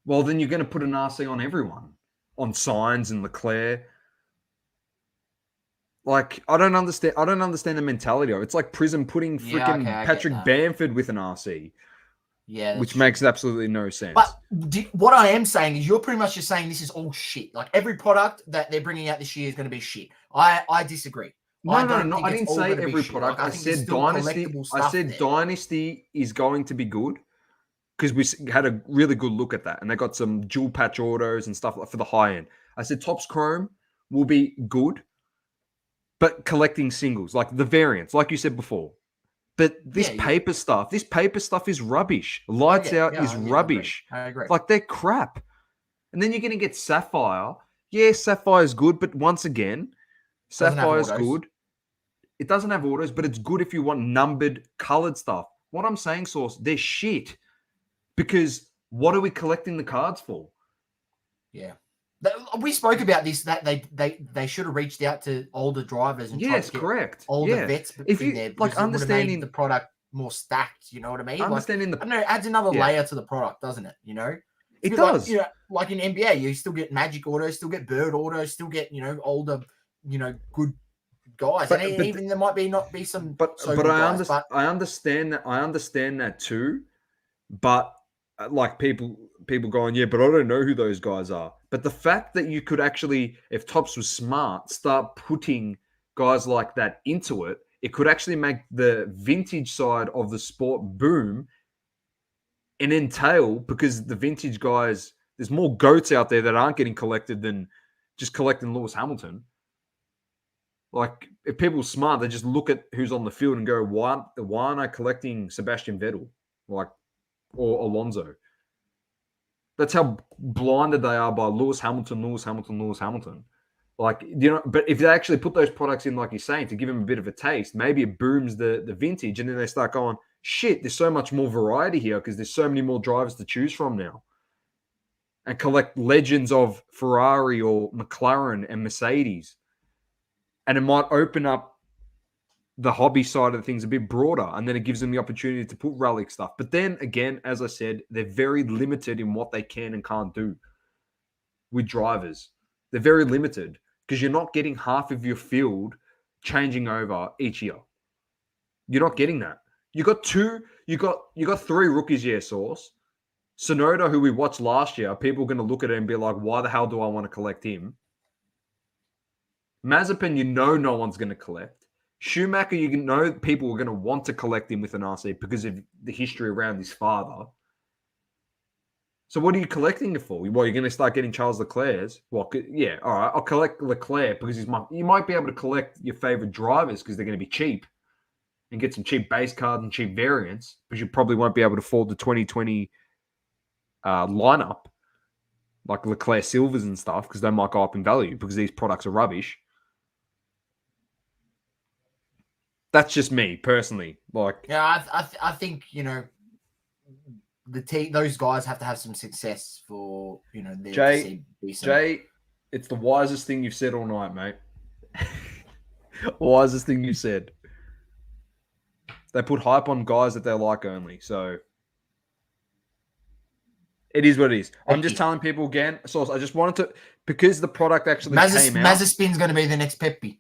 Well, then you're going to put an RC on everyone, on Sainz and Leclerc. Like, I don't understand the mentality of it. It's like Prism putting freaking Patrick Bamford with an RC. Yeah, which makes absolutely no sense. But what I am saying is, you're pretty much just saying this is all shit. Like, every product that they're bringing out this year is going to be shit. I disagree. No, I didn't say every product. I said Dynasty. I said Dynasty is going to be good, because we had a really good look at that, and they got some dual patch autos and stuff for the high end. I said Topps Chrome will be good, but collecting singles, like the variants, like you said before. But this paper stuff is rubbish. Lights Out is rubbish. I agree. Like, they're crap. And then you're going to get Sapphire. Yeah, Sapphire is good, but once again, Sapphire is good. It doesn't have autos, but it's good if you want numbered, colored stuff. What I'm saying, Source, they're shit. Because what are we collecting the cards for? Yeah. We spoke about this, that they should have reached out to older drivers and tried Yes, to get correct. older Yeah. vets If in you there, like because it would have made understanding the product more stacked. You know what I mean? understanding Like, the I don't know, it adds another yeah. layer to the product, doesn't it? You know, it's a It bit does. Like, like in NBA, you still get Magic autos, still get Bird autos, still get older, good guys, But even there might not be some but so but good guys. But I understand that too. But like people going, yeah, but I don't know who those guys are. But the fact that you could actually, if Topps was smart, start putting guys like that into it, it could actually make the vintage side of the sport boom and entail, because the vintage guys, there's more goats out there that aren't getting collected than just collecting Lewis Hamilton. Like, if people are smart, they just look at who's on the field and go, why aren't I collecting Sebastian Vettel? Like, or Alonso. That's how blinded they are by Lewis Hamilton. Like, but if they actually put those products in, like you're saying, to give them a bit of a taste, maybe it booms the vintage, and then they start going, shit, there's so much more variety here because there's so many more drivers to choose from now. And collect legends of Ferrari or McLaren and Mercedes. And it might open up the hobby side of things a bit broader, and then it gives them the opportunity to put rally stuff. But then again, as I said, they're very limited in what they can and can't do with drivers. They're very limited because you're not getting half of your field changing over each year. You're not getting that. You got three rookies, yeah, Source. Tsunoda, who we watched last year, people are going to look at it and be like, why the hell do I want to collect him? Mazepin, no one's going to collect. Schumacher, people are going to want to collect him with an RC because of the history around his father. So what are you collecting it for? Well, you're going to start getting Charles Leclerc's? Well, yeah, all right, I'll collect Leclerc because you might be able to collect your favorite drivers because they're going to be cheap and get some cheap base cards and cheap variants, but you probably won't be able to afford the 2020 lineup, like Leclerc Silvers and stuff, because they might go up in value because these products are rubbish. That's just me personally. Like, yeah, I think those guys have to have some success for Jay, it's the wisest thing you've said all night, mate. Wisest thing you said. They put hype on guys that they like only, so it is what it is. I'm just telling people again. So I just wanted to, because the product actually came out. Mazepin's going to be the next Pepe.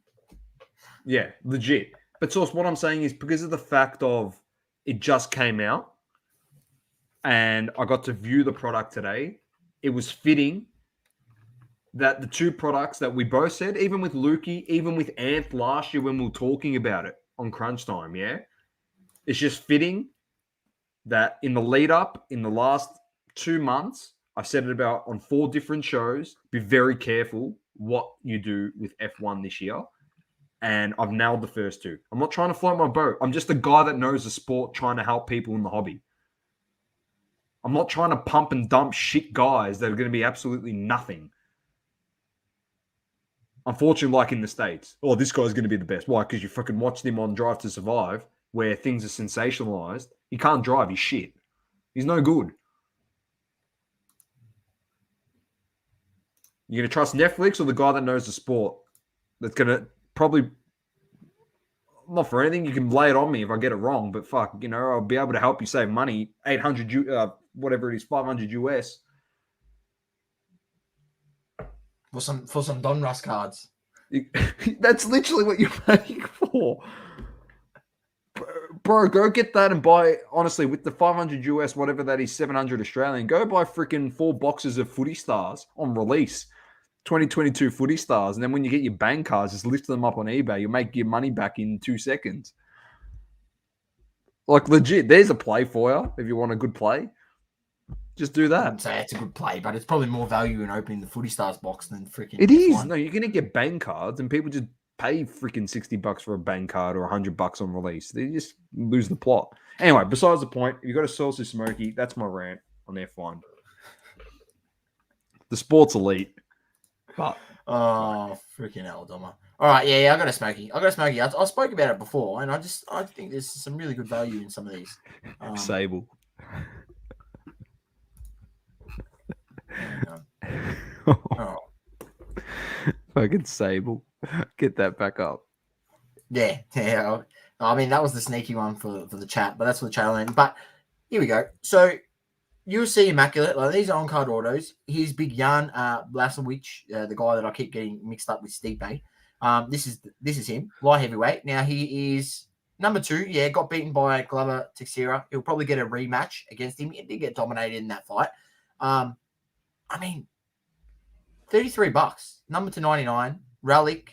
Yeah, legit. But Source, what I'm saying is because of the fact of it just came out and I got to view the product today, it was fitting that the two products that we both said, even with Lukey, even with Anth last year when we were talking about it on Crunch Time, yeah? It's just fitting that in the lead up, in the last 2 months, I've said it about on 4 different shows, be very careful what you do with F1 this year. And I've nailed the first 2. I'm not trying to float my boat. I'm just a guy that knows the sport, trying to help people in the hobby. I'm not trying to pump and dump shit guys that are going to be absolutely nothing. Unfortunately, like in the States, this guy's going to be the best. Why? Because you fucking watched him on Drive to Survive, where things are sensationalized. He can't drive. He's shit. He's no good. You're going to trust Netflix or the guy that knows the sport? That's going to probably, not for anything, you can lay it on me if I get it wrong, but fuck, I'll be able to help you save money. 800, whatever it is, 500 US. For some Donruss cards. That's literally what you're paying for. Bro, go get that and buy, honestly, with the 500 US, whatever that is, 700 Australian, go buy freaking 4 boxes of Footy Stars on release. 2022 Footy Stars. And then when you get your bang cards, just lift them up on eBay. You'll make your money back in 2 seconds. Like, legit, there's a play for you if you want a good play. Just do that. I wouldn't say it's a good play, but it's probably more value in opening the Footy Stars box than freaking It is. F1. No, you're going to get bang cards and people just pay freaking $60 for a bang card or $100 on release. They just lose the plot. Anyway, besides the point, if you've got a Saucy Smoky, that's my rant on F1. The sport's elite. But freaking hell, Doma. All right, yeah, I got a Smoky. I spoke about it before, and I think there's some really good value in some of these. Sable. Hang on. Oh, Fucking Sable. Get that back up. yeah. I mean, that was the sneaky one for the chat, but that's for the channel end. But here we go. So you'll see Immaculate. Like, these are on-card autos. Here's Big Jan Blasowicz, the guy that I keep getting mixed up with Stipe. This is him, light heavyweight. Now he is number 2. Yeah, got beaten by Glover Teixeira. He'll probably get a rematch against him. He did get dominated in that fight. I mean, $33. Number to 99. Ralik,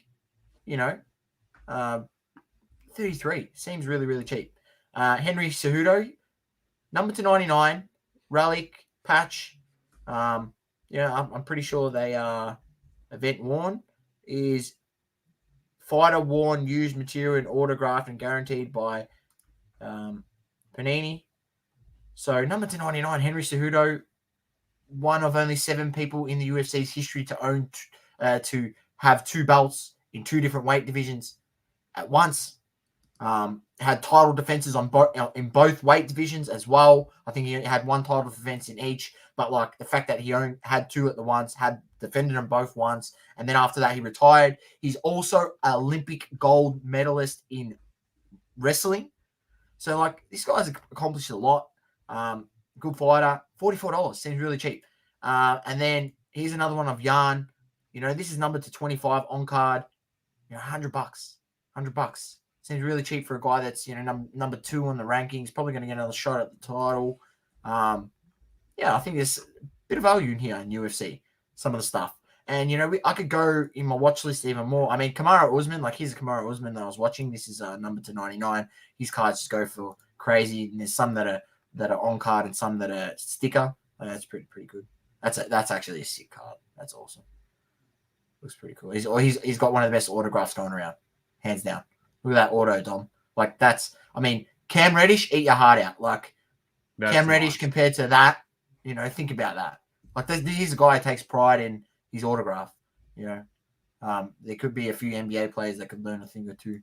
33 seems really, really cheap. Henry Cejudo, number to 99. Ralik patch. I'm pretty sure they are event worn. Is fighter worn, used material, and autographed and guaranteed by Panini. So number to 99, Henry Cejudo, one of only 7 people in the UFC's history to own to have 2 belts in 2 different weight divisions at once. Had title defenses in both weight divisions as well. I think he had 1 title defense in each, but like the fact that he had 2 at the once, had defended them both once, and then after that he retired. He's also an Olympic gold medalist in wrestling. So like this guy's accomplished a lot. Good fighter. $44 seems really cheap. And then here's another one of Jan. This is numbered to 25 on card. $100. $100 seems really cheap for a guy that's number 2 on the rankings. Probably going to get another shot at the title. I think there's a bit of value in here in UFC. Some of the stuff. And I could go in my watch list even more. I mean, Kamaru Usman, like here's a Kamaru Usman that I was watching. This is number to 99. His cards just go for crazy. And there's some that are on card and some that are sticker. That's pretty good. That's actually a sick card. That's awesome. Looks pretty cool. He's got one of the best autographs going around, hands down. Look at that auto, Dom. Like Cam Reddish, eat your heart out. Like Cam Reddish compared to that, think about that. Like he's a guy who takes pride in his autograph. There could be a few NBA players that could learn a thing or two.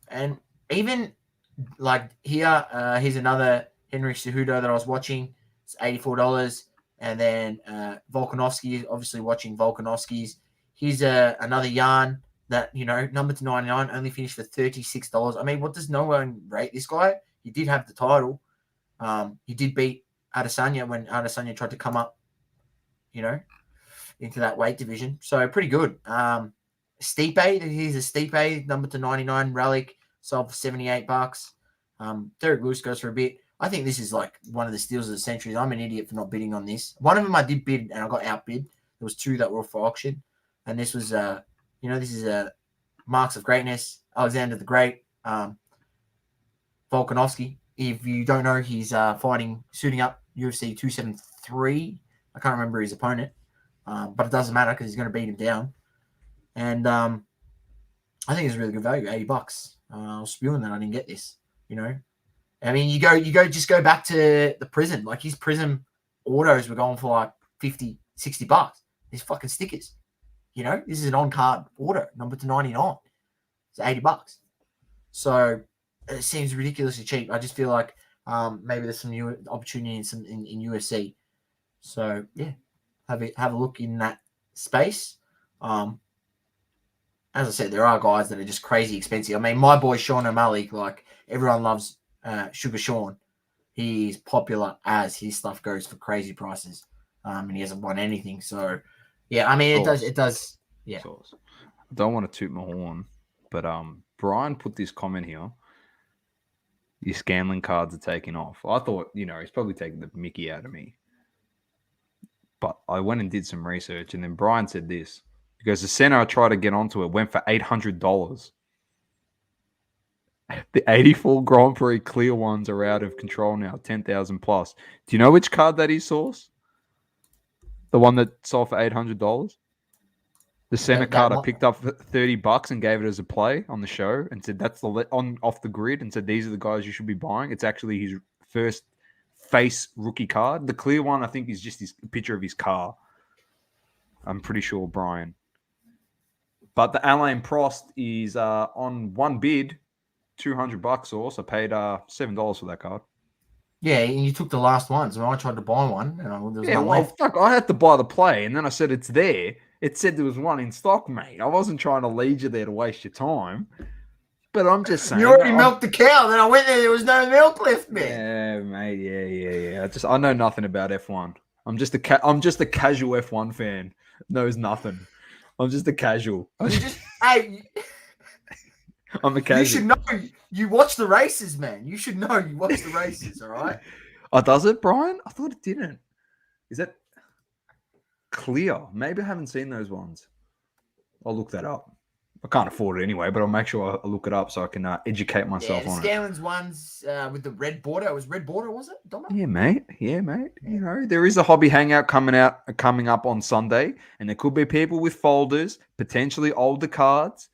And even like here, here's another Henry Cejudo that I was watching. It's $84. And then Volkanovski, obviously watching Volkanovski's. Here's another yarn that, number to 99, only finished for $36. I mean, what does no one rate this guy? He did have the title. He did beat Adesanya when Adesanya tried to come up, into that weight division. So pretty good. Stipe, here's a Stipe, number to 99, Ralik, sold for $78. Derek Lewis goes for a bit. I think this is like one of the steals of the century. I'm an idiot for not bidding on this. One of them I did bid and I got outbid. There was 2 that were for auction. And this was, this is Marks of Greatness, Alexander the Great, Volkanovski. If you don't know, he's suiting up UFC 273. I can't remember his opponent, but it doesn't matter because he's going to beat him down. And I think it's a really good value, $80. I was spewing that I didn't get this, I mean, you go back to the Prism. Like his Prism autos were going for like $50, $60. These fucking stickers. This is an on-card auto, number to 99. It's $80. So it seems ridiculously cheap. I just feel like maybe there's some new opportunity in UFC. So yeah, have a look in that space. As I said, there are guys that are just crazy expensive. I mean, my boy Sean O'Malley, like everyone loves Sugar Sean. He's popular as his stuff goes for crazy prices, and he hasn't won anything. So yeah, I mean, it does. Yeah. I don't want to toot my horn, but Brian put this comment here. Your Scanlon cards are taking off. I thought, he's probably taking the mickey out of me. But I went and did some research, and then Brian said this. Because the center I tried to get onto it went for $800. The 84 Grand Prix clear ones are out of control now, 10,000 plus. Do you know which card that is, Source? The one that sold for $800? The center card I picked up for $30 and gave it as a play on the show and said that's off the grid and said these are the guys you should be buying. It's actually his first face rookie card. The clear one I think is just his picture of his car. I'm pretty sure, Brian. But the Alain Prost is on one bid, $200 or so. I paid $7 for that card. Yeah, and you took the last one, so I tried to buy one, and there was none left. Fuck, I had to buy the play, and then I said it's there. It said there was one in stock, mate. I wasn't trying to lead you there to waste your time. But I'm just saying. You already milked the cow. Then I went there was no milk left, man. Yeah, mate. Yeah. I know nothing about F1. I'm just a casual F1 fan. Knows nothing. I'm just a casual. Hey, I'm a casual. You should know. You watch the races, man. You should know you watch the races. All right. Oh, does it, Brian? I thought it didn't. Is that clear? Maybe I haven't seen those ones. I'll look that up. I can't afford it anyway, but I'll make sure I look it up so I can educate myself on it. Scanlon's ones with the red border. It was red border, was it, Donna? Yeah, mate. You know, there is a hobby hangout coming up on Sunday, and there could be people with folders, potentially older cards.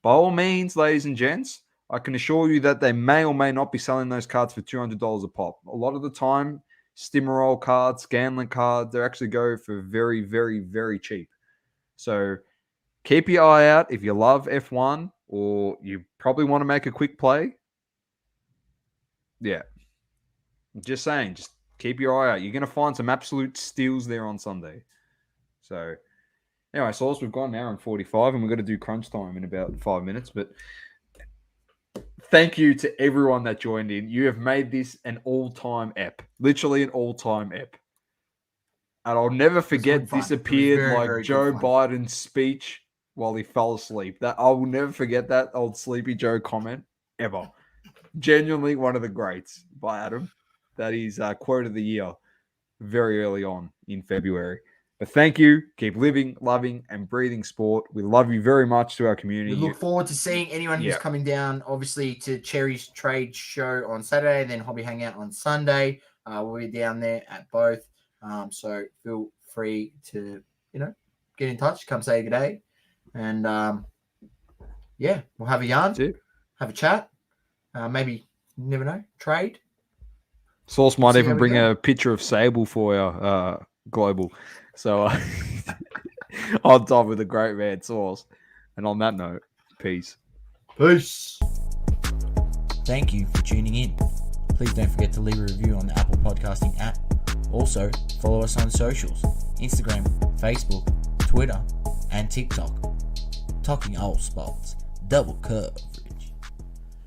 By all means, ladies and gents, I can assure you that they may or may not be selling those cards for $200 a pop. A lot of the time, Stimmerol cards, Scanlon cards, they actually go for very, very, very cheap. So keep your eye out if you love F1 or you probably want to make a quick play. Yeah. Just saying, just keep your eye out. You're going to find some absolute steals there on Sunday. So, anyway, Sauce, we've got an hour and 45 and we've got to do crunch time in about 5 minutes. But thank you to everyone that joined in. You have made this an all-time ep. Literally an all-time ep. And I'll never forget this appeared like Joe Biden's speech while he fell asleep. That I will never forget that old Sleepy Joe comment ever. Genuinely one of the greats by Adam. That is quote of the year very early on in February. But thank you. Keep living, loving, and breathing sport. We love you very much to our community. We look forward to seeing anyone who's coming down, obviously, to Cherry's trade show on Saturday, then Hobby Hangout on Sunday. We'll be down there at both. So feel free to, get in touch, come say good day. And, we'll have a yarn, have a chat. Maybe, you never know, trade. Sauce might even bring a picture of Sable for you, Global. So on top with a great man, Sauce. And on that note, peace. Peace. Thank you for tuning in. Please don't forget to leave a review on the Apple Podcasting app. Also, follow us on socials, Instagram, Facebook, Twitter, and TikTok. Talking all sports, double coverage.